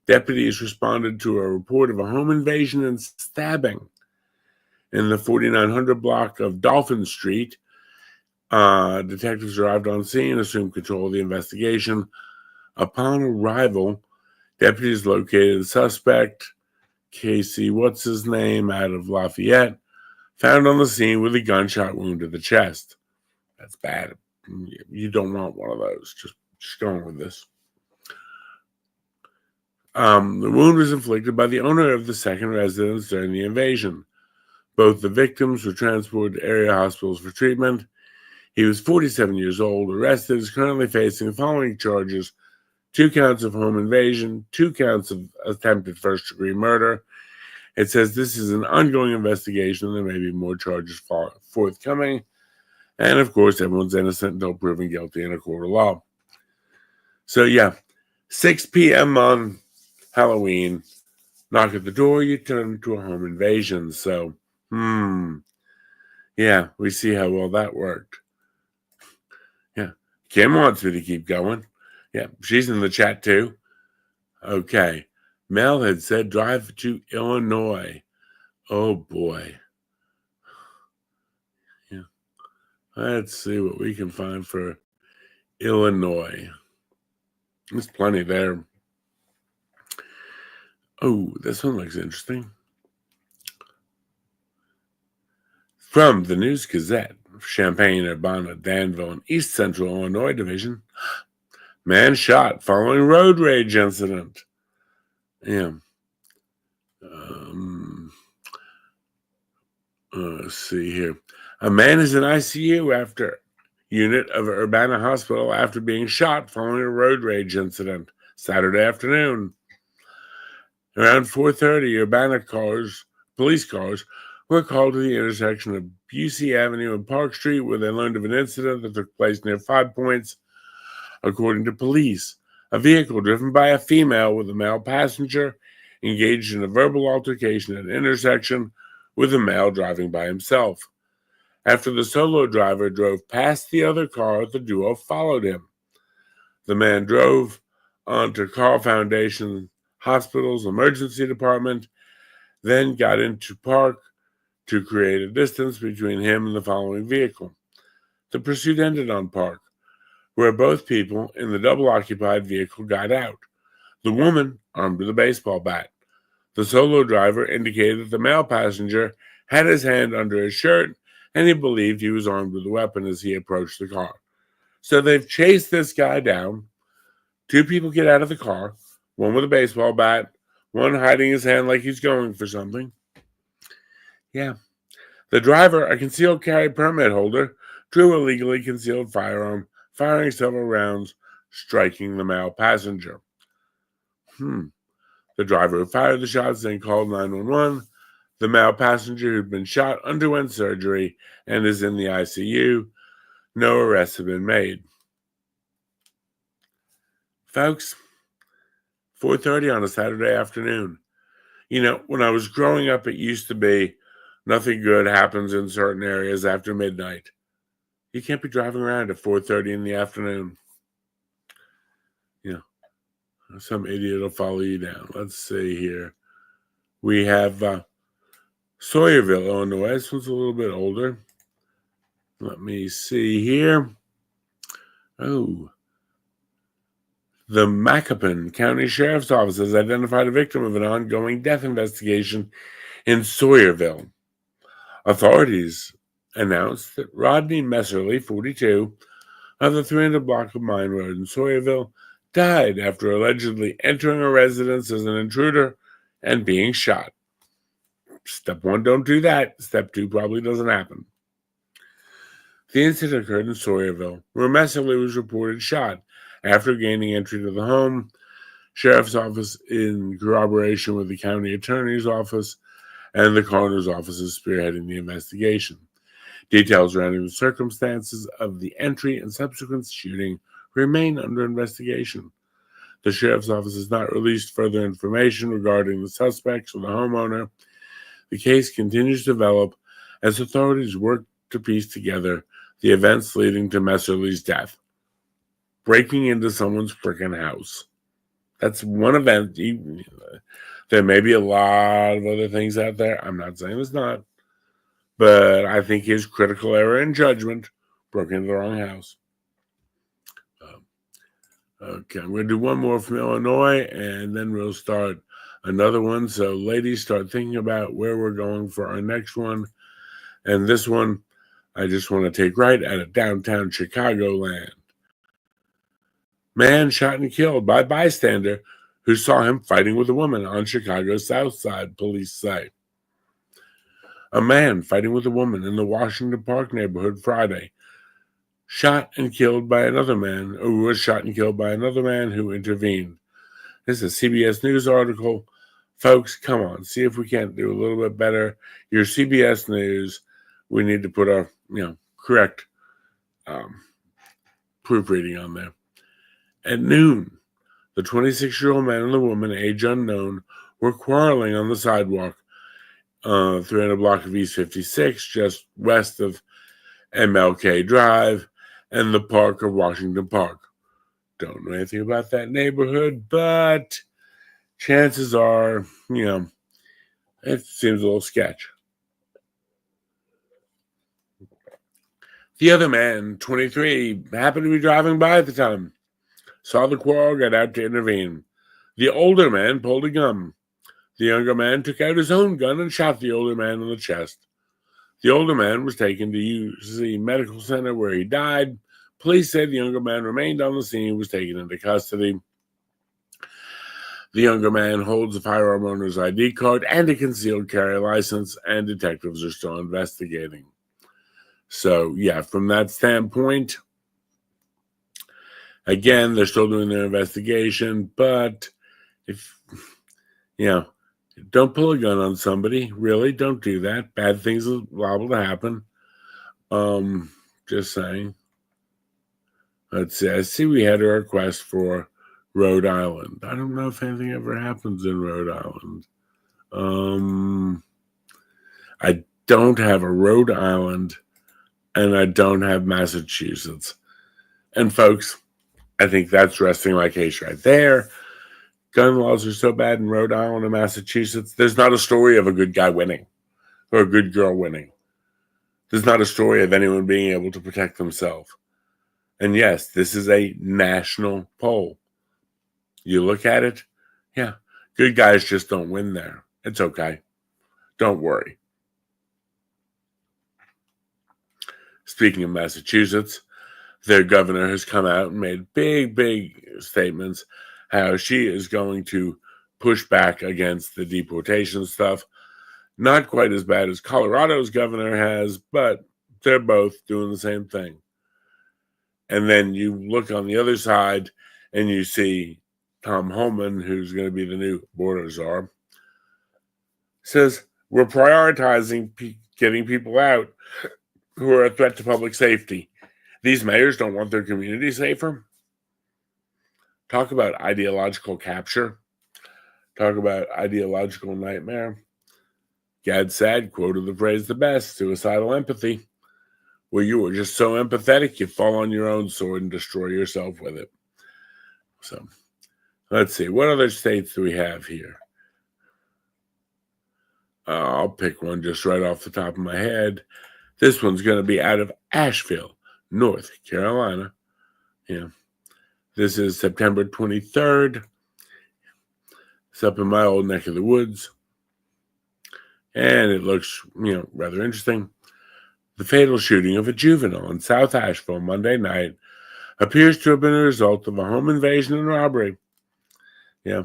Deputies responded to a report of a home invasion and stabbing in the 4900 block of Dolphin Street. Detectives arrived on scene, assumed control of the investigation. Upon arrival, deputies located the suspect, Casey, what's his name, out of Lafayette, found on the scene with a gunshot wound to the chest. That's bad. You don't want one of those. Just going with this. The wound was inflicted by the owner of the second residence during the invasion. Both the victims were transported to area hospitals for treatment. He was 47 years old, arrested, is currently facing the following charges: 2 counts of home invasion, 2 counts of attempted first-degree murder. It says this is an ongoing investigation. There may be more charges forthcoming. And, of course, everyone's innocent until proven guilty in a court of law. So, yeah, 6 p.m. on Halloween, knock at the door, you turn into a home invasion. So, yeah, we see how well that worked. Yeah, Kim wants me to keep going. Yeah, she's in the chat too. Okay, Mel had said drive to Illinois. Oh boy. Yeah, let's see what we can find for Illinois. There's plenty there. Oh, this one looks interesting. From the News Gazette, Champaign, Urbana, Danville, and East Central Illinois Division. Man shot following road rage incident. Yeah. Let's see here. A man is in ICU unit of Urbana Hospital after being shot following a road rage incident Saturday afternoon. Around 4:30, Urbana police cars, were called to the intersection of Busey Avenue and Park Street, where they learned of an incident that took place near 5 Points. According to police, a vehicle driven by a female with a male passenger engaged in a verbal altercation at an intersection with a male driving by himself. After the solo driver drove past the other car, the duo followed him. The man drove onto Carl Foundation Hospital's emergency department, then got into park to create a distance between him and the following vehicle. The pursuit ended on Park, where both people in the double-occupied vehicle got out. The woman armed with a baseball bat. The solo driver indicated that the male passenger had his hand under his shirt, and he believed he was armed with a weapon as he approached the car. So they've chased this guy down. 2 people get out of the car, one with a baseball bat, one hiding his hand like he's going for something. Yeah. The driver, a concealed carry permit holder, drew a legally concealed firearm, firing several rounds, striking the male passenger. The driver who fired the shots then called 911. The male passenger who'd been shot underwent surgery and is in the ICU. No arrests have been made. Folks, 4:30 on a Saturday afternoon. You know, when I was growing up, it used to be nothing good happens in certain areas after midnight. You can't be driving around at 4:30 in the afternoon. You know, some idiot will follow you down. Let's see here. We have Sawyerville, Illinois. This one's a little bit older. Let me see here. Oh. The Macoupin County Sheriff's Office has identified a victim of an ongoing death investigation in Sawyerville. Authorities announced that Rodney Messerly, 42, of the 300 block of Mine Road in Sawyerville, died after allegedly entering a residence as an intruder and being shot. Step 1, don't do that. Step 2 probably doesn't happen. The incident occurred in Sawyerville, where Messerly was reported shot after gaining entry to the home. Sheriff's Office, in corroboration with the county attorney's office and the coroner's office, is spearheading the investigation. Details surrounding the circumstances of the entry and subsequent shooting remain under investigation. The Sheriff's Office has not released further information regarding the suspects or the homeowner. The case continues to develop as authorities work to piece together the events leading to Messerly's death. Breaking into someone's frickin' house. That's one event. There may be a lot of other things out there. I'm not saying it's not. But I think his critical error in judgment broke into the wrong house. Okay, I'm going to do one more from Illinois, and then we'll start another one. So, ladies, start thinking about where we're going for our next one. And this one, I just want to take right out of downtown Chicagoland. Man shot and killed by bystander who saw him fighting with a woman on Chicago's South Side, police say. A man fighting with a woman in the Washington Park neighborhood Friday was shot and killed by another man who intervened. This is a CBS News article. Folks, come on, see if we can't do a little bit better. Your CBS News, we need to put our correct proofreading on there. At noon, the 26-year-old man and the woman, age unknown, were quarreling on the sidewalk 300 block of East 56, just west of MLK Drive and the park of Washington Park. Don't know anything about that neighborhood, but chances are, it seems a little sketch. The other man, 23, happened to be driving by at the time, saw the quarrel, got out to intervene. The older man pulled a gun. The younger man took out his own gun and shot the older man in the chest. The older man was taken to UC Medical Center where he died. Police said the younger man remained on the scene and was taken into custody. The younger man holds a firearm owner's ID card and a concealed carry license, and detectives are still investigating. So, yeah, from that standpoint, again, they're still doing their investigation, but if, don't pull a gun on somebody. Really, don't do that. Bad things are liable to happen. Just saying. Let's see. I see we had a request for Rhode Island. I don't know if anything ever happens in Rhode Island. I don't have a Rhode Island, and I don't have Massachusetts. And folks, I think that's resting my case right there. Gun laws are so bad in Rhode Island and Massachusetts. There's not a story of a good guy winning or a good girl winning. There's not a story of anyone being able to protect themselves. And yes, this is a national poll. You look at it, yeah, good guys just don't win there. It's okay. Don't worry. Speaking of Massachusetts, their governor has come out and made big statements how she is going to push back against the deportation stuff. Not quite as bad as Colorado's governor has, but they're both doing the same thing. And then you look on the other side and you see Tom Homan, who's going to be the new border czar, says, we're prioritizing getting people out who are a threat to public safety. These mayors don't want their community safer. Talk about ideological capture. Talk about ideological nightmare. Gad Sad quoted the phrase the best, suicidal empathy, where you are just so empathetic you fall on your own sword and destroy yourself with it. So, let's see. What other states do we have here? I'll pick one just right off the top of my head. This one's going to be out of Asheville, North Carolina. Yeah. This is September 23rd. It's up in my old neck of the woods. And it looks, rather interesting. The fatal shooting of a juvenile in South Asheville Monday night appears to have been a result of a home invasion and robbery. Yeah.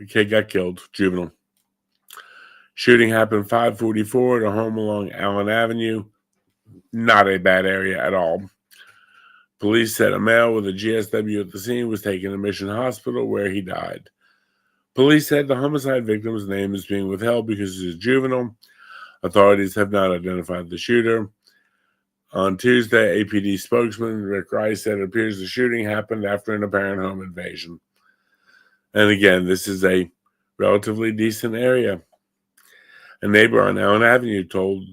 The kid got killed, juvenile. Shooting happened 5:44 at a home along Allen Avenue. Not a bad area at all. Police said a male with a GSW at the scene was taken to Mission Hospital where he died. Police said the homicide victim's name is being withheld because he's a juvenile. Authorities have not identified the shooter. On Tuesday, APD spokesman Rick Rice said it appears the shooting happened after an apparent home invasion. And again, this is a relatively decent area. A neighbor on Allen Avenue told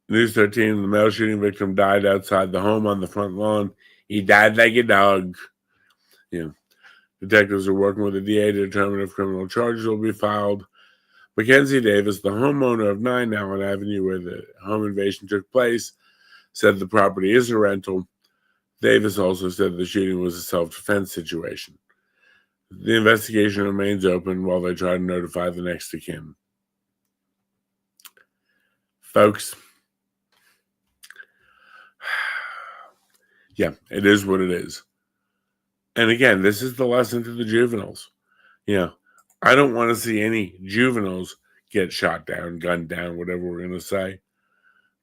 News 13 the male shooting victim died outside the home on the front lawn. He died like a dog. Detectives are working with the DA to determine if criminal charges will be filed. Mackenzie Davis, the homeowner of 9 Allen Avenue where the home invasion took place, said the property is a rental. Davis also said the shooting was a self-defense situation. The investigation remains open while they try to notify the next of kin. Folks, yeah, it is what it is. And again, this is the lesson to the juveniles. I don't want to see any juveniles get shot down, gunned down, whatever we're going to say.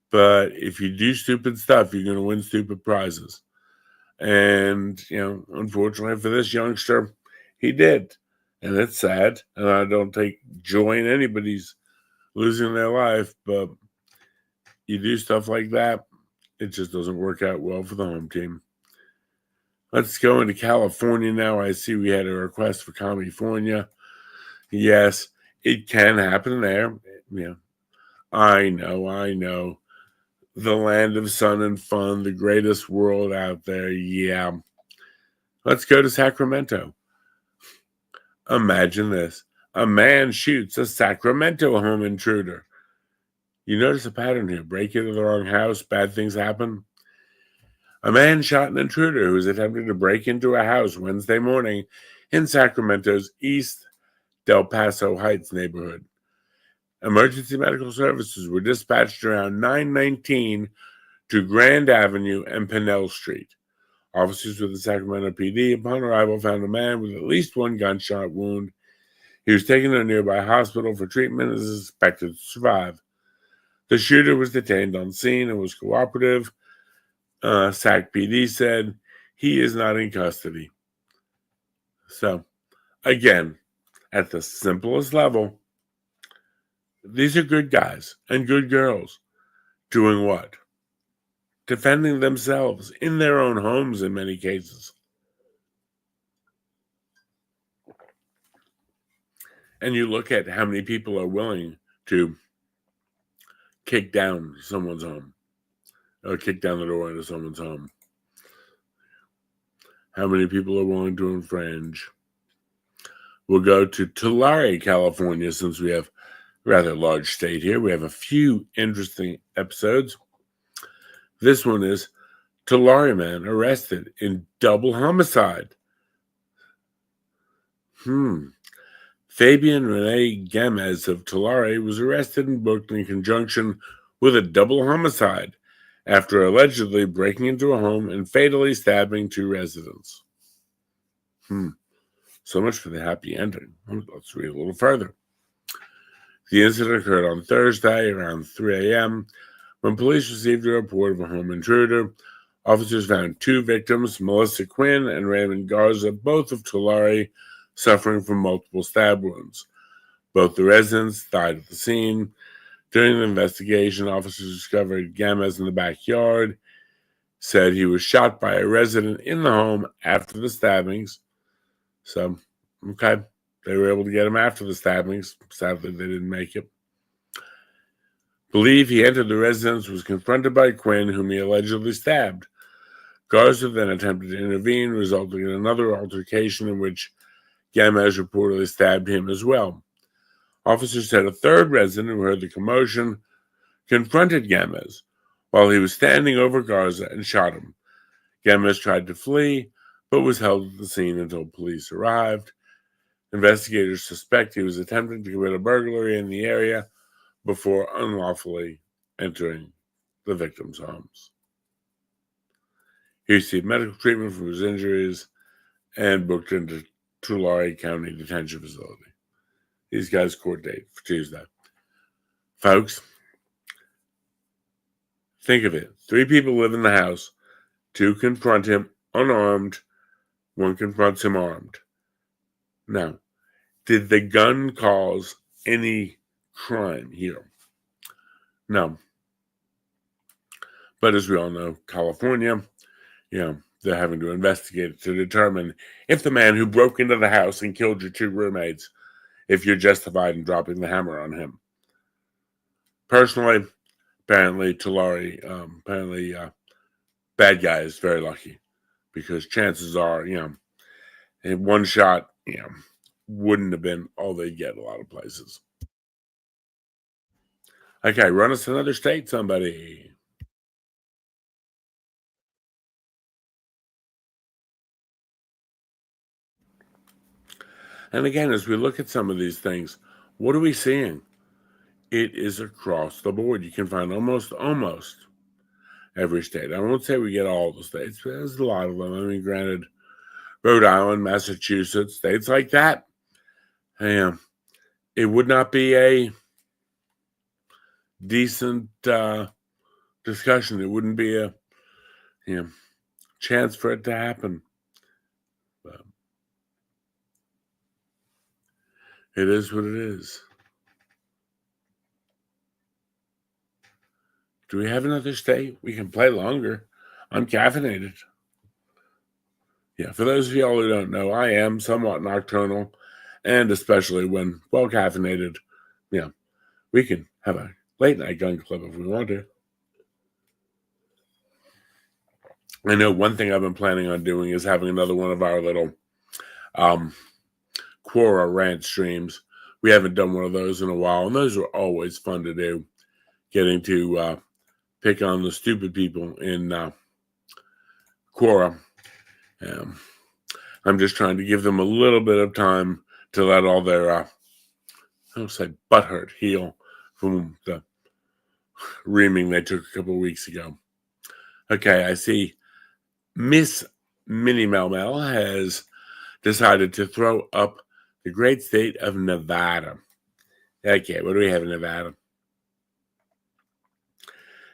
But if you do stupid stuff, you're going to win stupid prizes. And, unfortunately for this youngster, he did. And it's sad. And I don't take joy in anybody's losing their life. But you do stuff like that, it just doesn't work out well for the home team. Let's go into California now. I see we had a request for California. Yes, it can happen there. I know. The land of sun and fun, the greatest world out there. Yeah. Let's go to Sacramento. Imagine this. A man shoots a Sacramento home intruder. You notice a pattern here. Break into the wrong house, bad things happen. A man shot an intruder who was attempting to break into a house Wednesday morning in Sacramento's East Del Paso Heights neighborhood. Emergency medical services were dispatched around 9:19 to Grand Avenue and Pennell Street. Officers with the Sacramento PD, upon arrival, found a man with at least one gunshot wound. He was taken to a nearby hospital for treatment and is expected to survive. The shooter was detained on scene and was cooperative. SAC PD said he is not in custody. So, again, at the simplest level, these are good guys and good girls doing what? Defending themselves in their own homes in many cases. And you look at how many people are willing to kick down someone's home or kick down the door into someone's home. How many people are willing to infringe? We'll go to Tulare, California, since we have a rather large state here. We have a few interesting episodes. This one is Tulare man arrested in double homicide. Fabian Rene Gamez of Tulare was arrested and booked in conjunction with a double homicide after allegedly breaking into a home and fatally stabbing two residents. So much for the happy ending. Let's read a little further. The incident occurred on Thursday around 3 a.m. when police received a report of a home intruder. Officers found two victims, Melissa Quinn and Raymond Garza, both of Tulare, suffering from multiple stab wounds. Both the residents died at the scene. During the investigation, officers discovered Gamez in the backyard, said he was shot by a resident in the home after the stabbings. So, okay, they were able to get him after the stabbings. Sadly, they didn't make it. Believe he entered the residence, was confronted by Quinn, whom he allegedly stabbed. Garza then attempted to intervene, resulting in another altercation in which Gamez reportedly stabbed him as well. Officers said a third resident who heard the commotion confronted Gamez while he was standing over Garza and shot him. Gamez tried to flee, but was held at the scene until police arrived. Investigators suspect he was attempting to commit a burglary in the area before unlawfully entering the victims' homes. He received medical treatment for his injuries and booked into Tulare County Detention Facility. These guys' court date for Tuesday. Folks, think of it. 3 people live in the house. 2 confront him unarmed. 1 confronts him armed. Now, did the gun cause any crime here? No. But as we all know, California, they're having to investigate to determine if the man who broke into the house and killed your 2 roommates, if you're justified in dropping the hammer on him. Personally, apparently Tulare, bad guy is very lucky because chances are, in one shot, wouldn't have been all they get a lot of places. Okay, run us another state, somebody. And again, as we look at some of these things, what are we seeing? It is across the board. You can find almost every state. I won't say we get all the states, but there's a lot of them. I mean, granted, Rhode Island, Massachusetts, states like that, it would not be a decent discussion. It wouldn't be a chance for it to happen. But it is what it is. Do we have another state? We can play longer. I'm caffeinated. Yeah, for those of y'all who don't know, I am somewhat nocturnal, and especially when well caffeinated, we can have a late night gun club if we want to. I know one thing I've been planning on doing is having another one of our little Quora rant streams. We haven't done one of those in a while, and those are always fun to do. getting to pick on the stupid people in Quora. I'm just trying to give them a little bit of time to let all their, I don't say butthurt, heal from the reaming they took a couple of weeks ago. Okay, I see Miss Minnie Mel Mel has decided to throw up the great state of Nevada. Okay, what do we have in Nevada?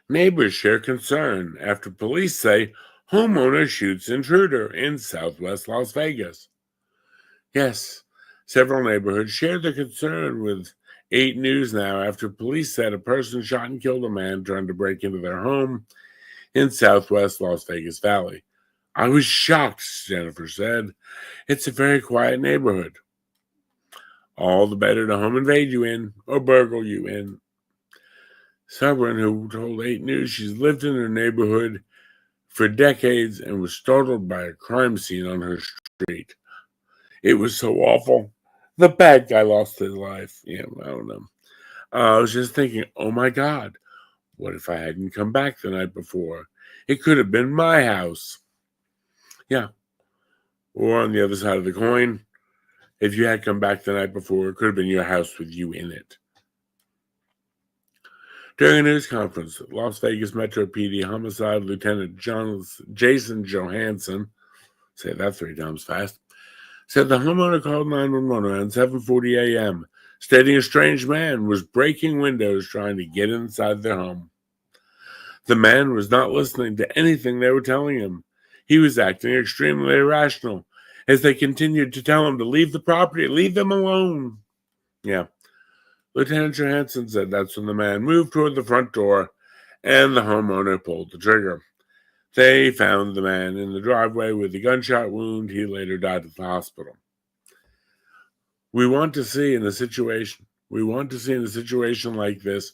Neighbors share concern after police say homeowner shoots intruder in southwest Las Vegas. Yes, several neighborhoods shared their concern with 8 News Now after police said a person shot and killed a man trying to break into their home in southwest Las Vegas Valley. I was shocked, Jennifer said. It's a very quiet neighborhood. All the better to home invade you in or burgle you in. Someone who told 8 News she's lived in her neighborhood for decades and was startled by a crime scene on her street. It was so awful. The bad guy lost his life. Yeah, I don't know. I was just thinking, oh my God, what if I hadn't come back the night before? It could have been my house. Yeah. Or on the other side of the coin, if you had come back the night before, it could have been your house with you in it. During a news conference, Las Vegas Metro PD Homicide Lieutenant Jason Johansson, say that 3 times fast, said the homeowner called 911 around 7:40 a.m., stating a strange man was breaking windows trying to get inside their home. The man was not listening to anything they were telling him. He was acting extremely irrational as they continued to tell him to leave the property, leave them alone. Yeah. Lieutenant Johansson said that's when the man moved toward the front door and the homeowner pulled the trigger. They found the man in the driveway with a gunshot wound. He later died at the hospital. We want to see in a situation like this,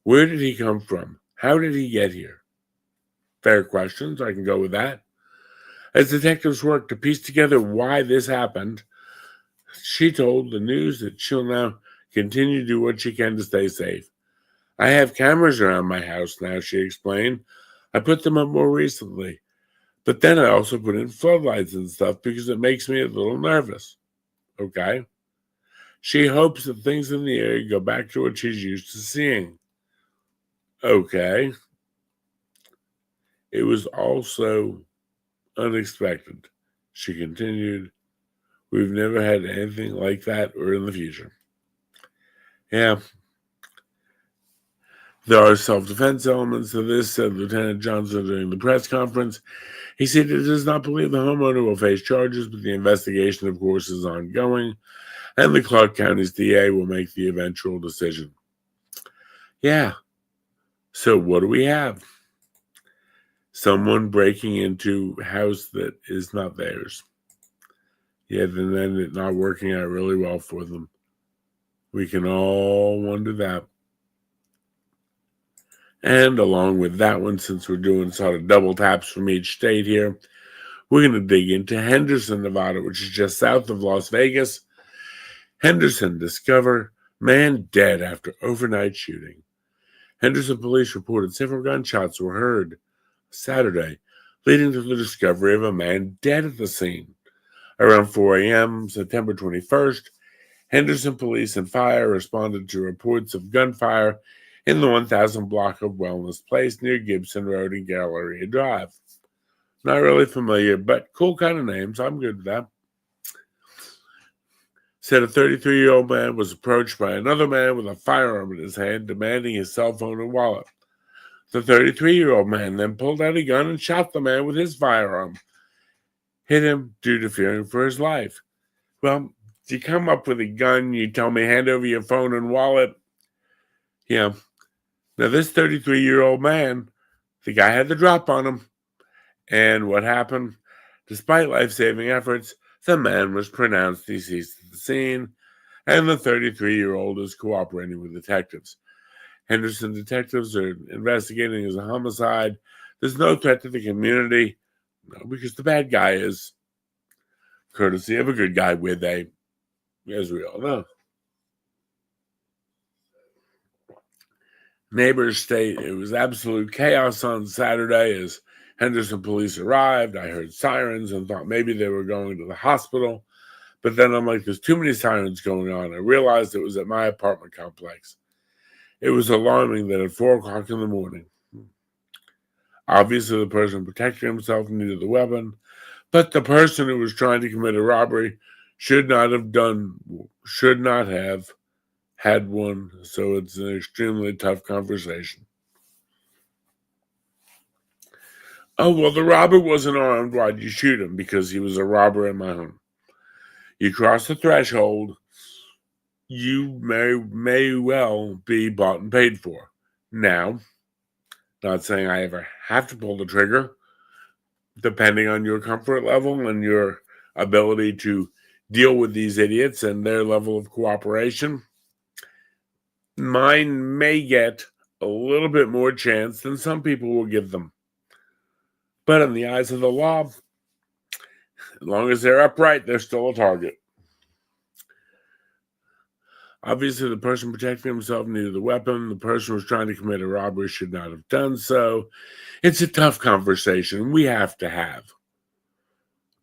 where did he come from? How did he get here? Fair questions. I can go with that. As detectives work to piece together why this happened, she told the news that she'll now continue to do what she can to stay safe. I have cameras around my house now, she explained. I put them up more recently. But then I also put in floodlights and stuff because it makes me a little nervous. Okay? She hopes that things in the area go back to what she's used to seeing. Okay. It was also unexpected. She continued, we've never had anything like that or in the future. Yeah. There are self-defense elements to this, said Lieutenant Johnson during the press conference. He said he does not believe the homeowner will face charges, but the investigation, of course, is ongoing, and the Clark County's DA will make the eventual decision. Yeah. So what do we have? Someone breaking into a house that is not theirs. Yeah, and then it not working out really well for them. We can all wonder that. And along with that one, since we're doing sort of double taps from each state here, we're going to dig into Henderson, Nevada, which is just south of Las Vegas. Henderson discover man dead after overnight shooting. Henderson police reported several gunshots were heard Saturday, leading to the discovery of a man dead at the scene. Around 4 a.m., September 21st, Henderson police and fire responded to reports of gunfire in the 1000 block of Wellness Place near Gibson Road and Galleria Drive. Not really familiar, but cool kind of names. I'm good with that. Said a 33-year-old man was approached by another man with a firearm in his hand, demanding his cell phone and wallet. The 33-year-old man then pulled out a gun and shot the man with his firearm, hit him due to fearing for his life. Well, you come up with a gun, you tell me hand over your phone and wallet. Yeah. Now this 33-year-old man, the guy had the drop on him. And what happened? Despite life-saving efforts, the man was pronounced deceased at the scene, and the 33-year-old is cooperating with detectives. Henderson detectives are investigating as a homicide. There's no threat to the community, no, because the bad guy is courtesy of a good guy with a, as we all know. Neighbors state it was absolute chaos on Saturday as Henderson police arrived. I heard sirens and thought maybe they were going to the hospital. But then I'm like, there's too many sirens going on. I realized it was at my apartment complex. It was alarming that at 4 o'clock in the morning, obviously the person protecting himself needed the weapon, but the person who was trying to commit a robbery should not have had one. So it's an extremely tough conversation. Oh, well, the robber wasn't armed. Why'd you shoot him? Because he was a robber in my home. You cross the threshold, you may well be bought and paid for. Now, not saying I ever have to pull the trigger, depending on your comfort level and your ability to deal with these idiots and their level of cooperation. Mine may get a little bit more chance than some people will give them. But in the eyes of the law, as long as they're upright, they're still a target. Obviously, the person protecting himself needed the weapon. The person who was trying to commit a robbery should not have done so. It's a tough conversation we have to have.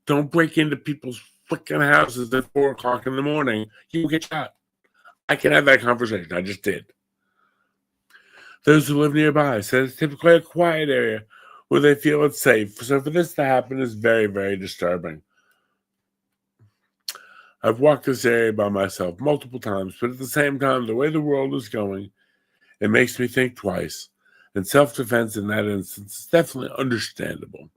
Don't break into people's freaking houses at 4 o'clock in the morning. You will get shot. I can have that conversation. I just did. Those who live nearby said it's typically a quiet area where they feel it's safe. So for this to happen is very, very disturbing. I've walked this area by myself multiple times, but at the same time, the way the world is going, it makes me think twice. And self-defense in that instance is definitely understandable.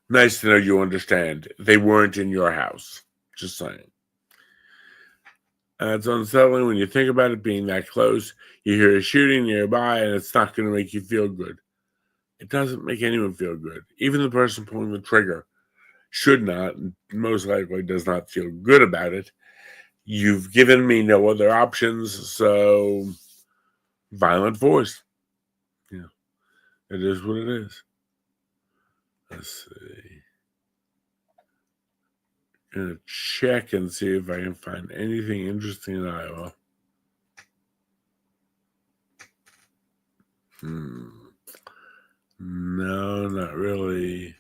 Nice to know you understand. They weren't in your house. Just saying. It's unsettling when you think about it being that close. You hear a shooting nearby, and it's not going to make you feel good. It doesn't make anyone feel good. Even the person pulling the trigger should not, and most likely does not feel good about it. You've given me no other options, so violent force. Yeah, it is what it is. Let's see. I'm going to check and see if I can find anything interesting in Iowa. No, not really.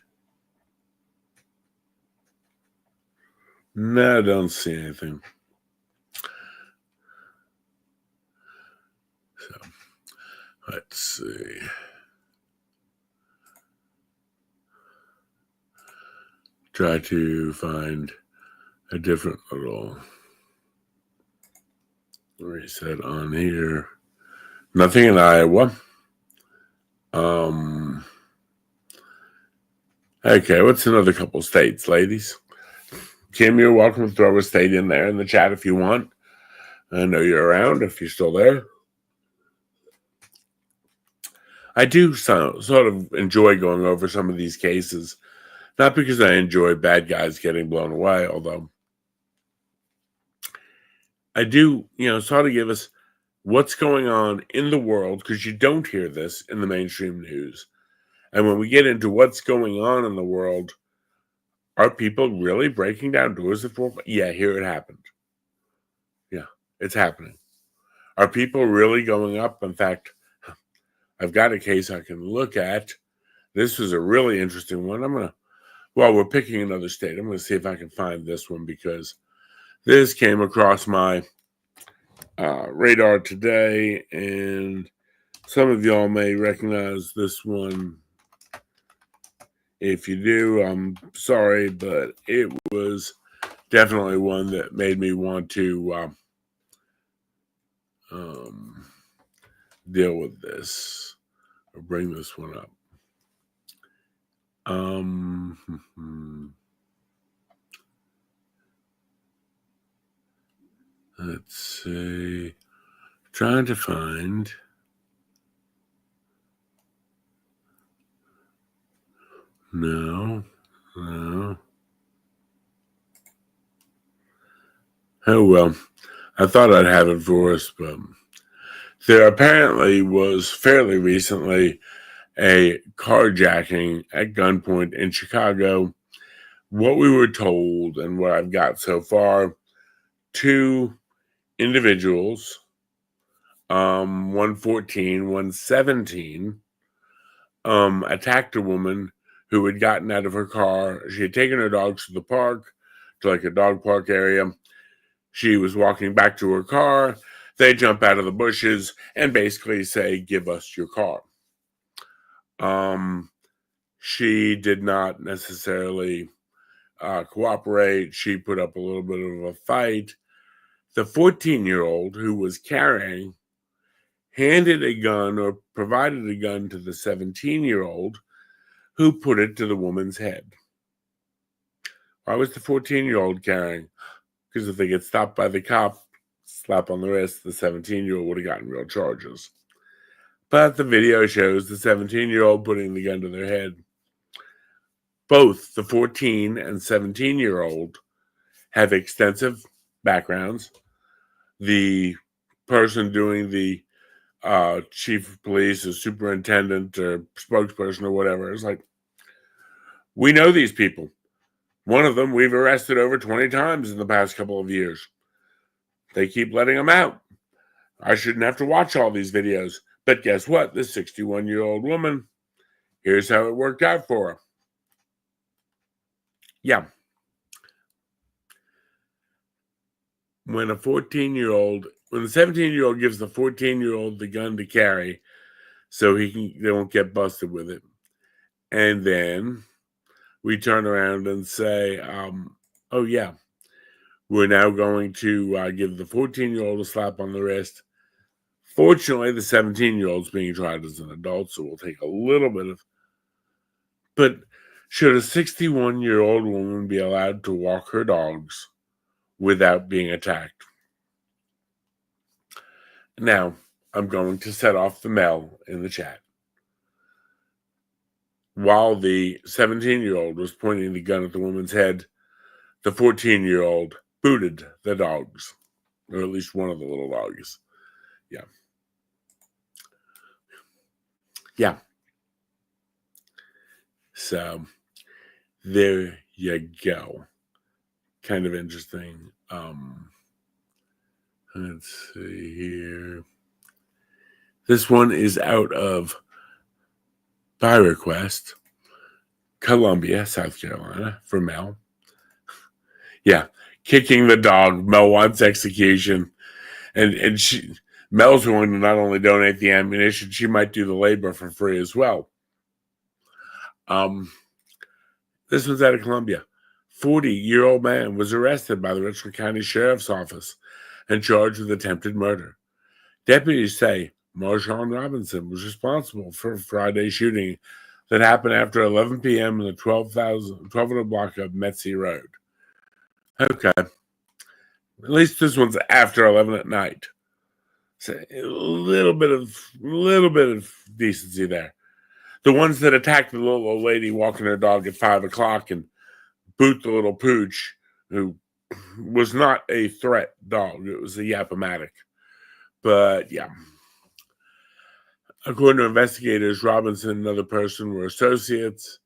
No, I don't see anything. So, let's see. Try to find a different little reset on here. Nothing in Iowa. Okay, what's another couple states, ladies? Kim, you're welcome to throw a state in there in the chat if you want. I know you're around if you're still there. I do sort of enjoy going over some of these cases, not because I enjoy bad guys getting blown away, although I do, sort of give us what's going on in the world, because you don't hear this in the mainstream news. And when we get into what's going on in the world, are people really breaking down doors at 4? Yeah, here it happened. Yeah, it's happening. Are people really going up? In fact, I've got a case I can look at. This was a really interesting one. While we're picking another state, I'm going to see if I can find this one, because this came across my radar today, and some of y'all may recognize this one. If you do, I'm sorry, but it was definitely one that made me want to deal with this or bring this one up. Let's see. Trying to find. No. Oh, well, I thought I'd have it for us, but there apparently was fairly recently a carjacking at gunpoint in Chicago. What we were told and what I've got so far, 2 individuals 114, 117, attacked a woman who had gotten out of her car. She had taken her dogs to the park, to like a dog park area. She was walking back to her car. They jump out of the bushes and basically say, "Give us your car." She did not necessarily cooperate. She put up a little bit of a fight. The 14-year-old who was carrying handed a gun or provided a gun to the 17-year-old who put it to the woman's head. Why was the 14-year-old carrying? Because if they get stopped by the cop, slap on the wrist, the 17-year-old would have gotten real charges. But the video shows the 17-year-old putting the gun to their head. Both the 14 and 17-year-old have extensive backgrounds. The person doing the chief of police or superintendent or spokesperson or whatever is like, we know these people. One of them we've arrested over 20 times in the past couple of years. They keep letting them out. I shouldn't have to watch all these videos. But guess what? This 61-year-old woman, here's how it worked out for her. Yeah. When the 17-year-old gives the 14-year-old the gun to carry so they won't get busted with it. And then we turn around and say, oh yeah, we're now going to give the 14-year-old a slap on the wrist. Fortunately, the 17-year-old's being tried as an adult, so we'll take a little bit of... But should a 61-year-old woman be allowed to walk her dogs without being attacked? Now, I'm going to set off the Mel in the chat. While the 17-year-old was pointing the gun at the woman's head, the 14-year-old booted the dogs, or at least one of the little dogs. Yeah. Yeah. So, there you go. Kind of interesting. Let's see here. This one is out of, by request, Columbia, South Carolina, for Mel. Yeah, kicking the dog. Mel wants execution. And Mel's willing to not only donate the ammunition, she might do the labor for free as well. This one's out of Columbia. 40-year-old man was arrested by the Richland County Sheriff's Office and charged with attempted murder. Deputies say Marshawn Robinson was responsible for a Friday shooting that happened after 11 p.m. in the 1200 block of Metsy Road. Okay. At least this one's after 11 at night. So a little bit of decency there. The ones that attacked the little old lady walking her dog at 5 o'clock and boot the little pooch, who was not a threat dog. It was a Yap-O-Matic. But yeah. According to investigators, Robinson and another person were associates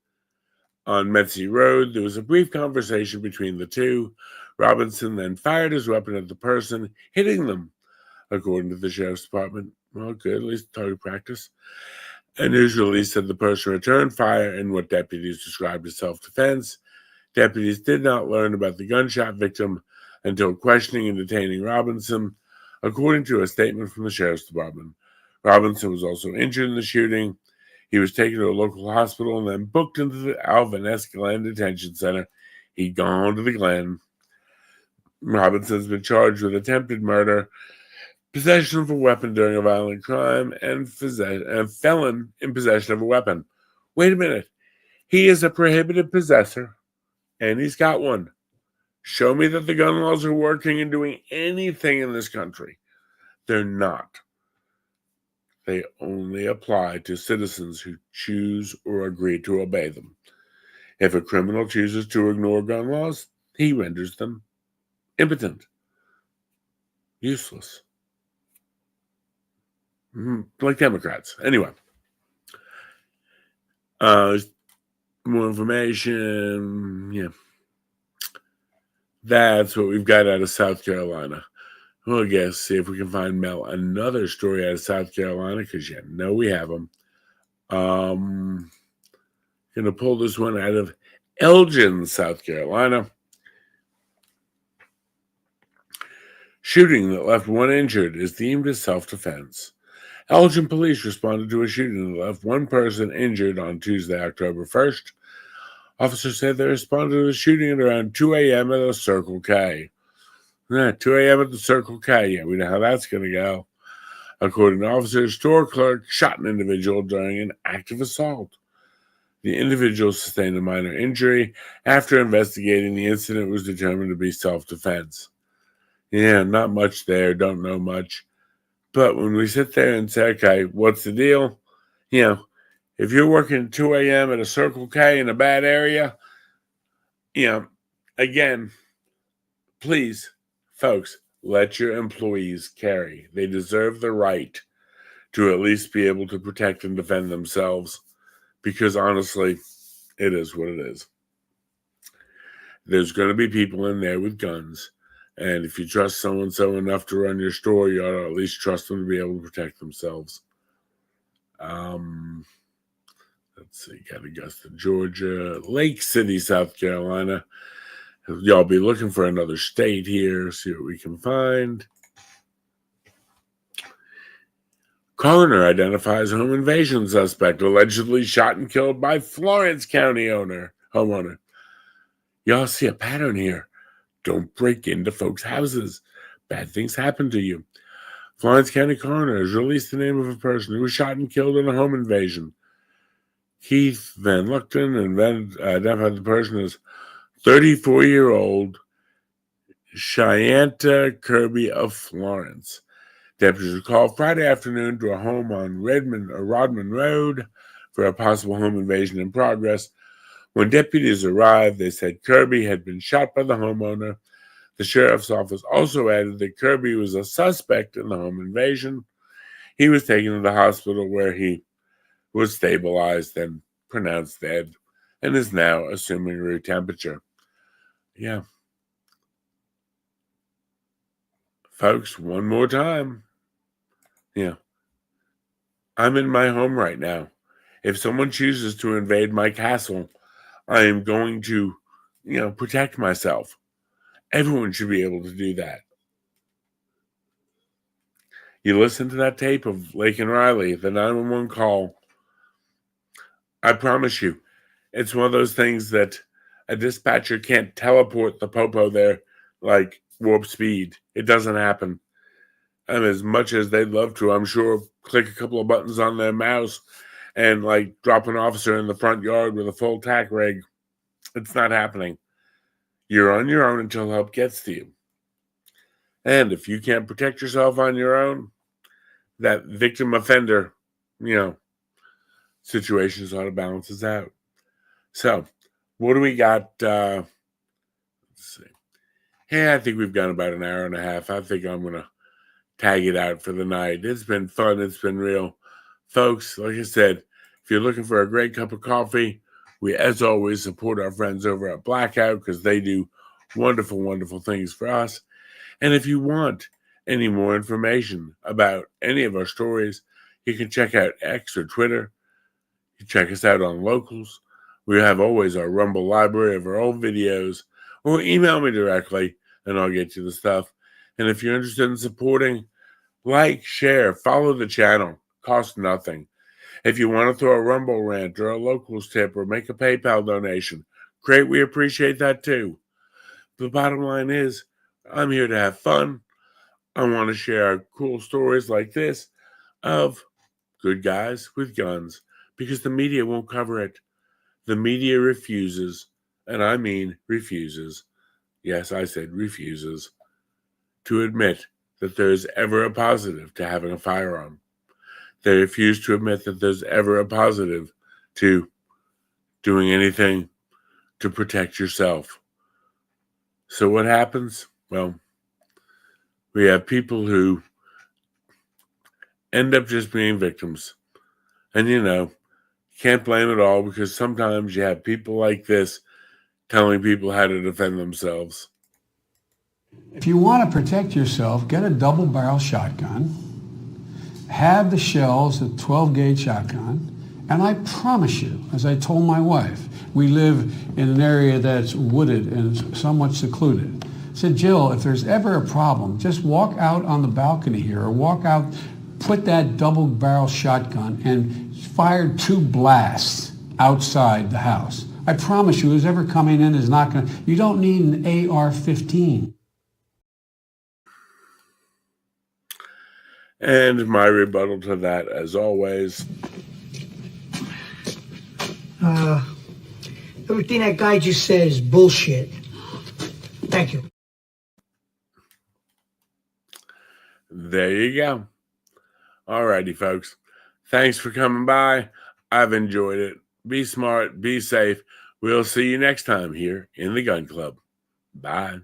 on Metsy Road. There was a brief conversation between the two. Robinson then fired his weapon at the person, hitting them, according to the sheriff's department. Well, good, at least target practice. A news release said the person returned fire in what deputies described as self-defense. Deputies did not learn about the gunshot victim until questioning and detaining Robinson, according to a statement from the sheriff's department. Robinson was also injured in the shooting. He was taken to a local hospital and then booked into the Alvin S. Glen Detention Center. He'd gone to the Glen. Robinson's been charged with attempted murder, possession of a weapon during a violent crime, and felon in possession of a weapon. Wait a minute. He is a prohibited possessor, and he's got one. Show me that the gun laws are working and doing anything in this country. They're not. They only apply to citizens who choose or agree to obey them. If a criminal chooses to ignore gun laws, he renders them impotent, useless. Like Democrats. Anyway. More information. Yeah. That's what we've got out of South Carolina. We'll guess, see if we can find Mel another story out of South Carolina, because you know we have them. Gonna pull this one out of Elgin, South Carolina. Shooting that left one injured is deemed as self-defense. Elgin police responded to a shooting that left one person injured on Tuesday, October 1st. Officers said they responded to the shooting at around 2 a.m. at a Circle K. 2 a.m. at the Circle K. Yeah, we know how that's going to go. According to officers, store clerk shot an individual during an active assault. The individual sustained a minor injury. After investigating, the incident was determined to be self-defense. Yeah, not much there, don't know much. But when we sit there and say, okay, what's the deal? You know, if you're working at 2 a.m. at a Circle K in a bad area, again, please, folks, let your employees carry. They deserve the right to at least be able to protect and defend themselves, because honestly, it is what it is. There's going to be people in there with guns, and if you trust so-and-so enough to run your store, you ought to at least trust them to be able to protect themselves. Let's see, got Augusta, Georgia, Lake City, South Carolina. Y'all be looking for another state here, see what we can find. Coroner identifies home invasion suspect allegedly shot and killed by Florence County homeowner. Y'all see a pattern here. Don't break into folks' houses. Bad things happen to you. Florence County coroner has released the name of a person who was shot and killed in a home invasion. Keith Van Luchten identified the person as 34-year-old Cheyanta Kirby of Florence. Deputies were called Friday afternoon to a home on Rodman Road for a possible home invasion in progress. When deputies arrived, they said Kirby had been shot by the homeowner. The sheriff's office also added that Kirby was a suspect in the home invasion. He was taken to the hospital where he was stabilized and pronounced dead and is now assuming room temperature. Yeah. Folks, one more time. Yeah. I'm in my home right now. If someone chooses to invade my castle, I am going to, protect myself. Everyone should be able to do that. You listen to that tape of Lake and Riley, the 911 call. I promise you, it's one of those things that a dispatcher can't teleport the popo there like warp speed. It doesn't happen. And as much as they'd love to, I'm sure, click a couple of buttons on their mouse and drop an officer in the front yard with a full tack rig. It's not happening. You're on your own until help gets to you. And if you can't protect yourself on your own, that victim offender, situation sort of balances out. So, what do we got? Let's see. Hey, I think we've gone about an hour and a half. I think I'm going to tag it out for the night. It's been fun. It's been real. Folks, like I said, if you're looking for a great cup of coffee, we, as always, support our friends over at Blackout because they do wonderful, wonderful things for us. And if you want any more information about any of our stories, you can check out X or Twitter. You can check us out on Locals. We have always our Rumble library of our old videos. Or email me directly, and I'll get you the stuff. And if you're interested in supporting, like, share, follow the channel. Costs nothing. If you want to throw a Rumble rant or a Locals tip or make a PayPal donation, great, we appreciate that too. The bottom line is, I'm here to have fun. I want to share cool stories like this of good guys with guns because the media won't cover it. The media refuses, and I mean refuses, yes, I said refuses, to admit that there's ever a positive to having a firearm. They refuse to admit that there's ever a positive to doing anything to protect yourself. So what happens? Well, we have people who end up just being victims. And, can't blame it all because sometimes you have people like this telling people how to defend themselves. If you want to protect yourself, get a double barrel shotgun, have the shells, a 12 gauge shotgun, and I promise you, as I told my wife, we live in an area that's wooded and somewhat secluded. I said, Jill, if there's ever a problem, just walk out on the balcony here or walk out, put that double barrel shotgun and fire 2 blasts outside the house. I promise you, who's ever coming in is not going to, you don't need an AR-15. And my rebuttal to that, as always, everything that guy just said is bullshit. Thank you. there you go. Alrighty, folks. Thanks for coming by. I've enjoyed it. Be smart, be safe. We'll see you next time here in the Gun Club. Bye.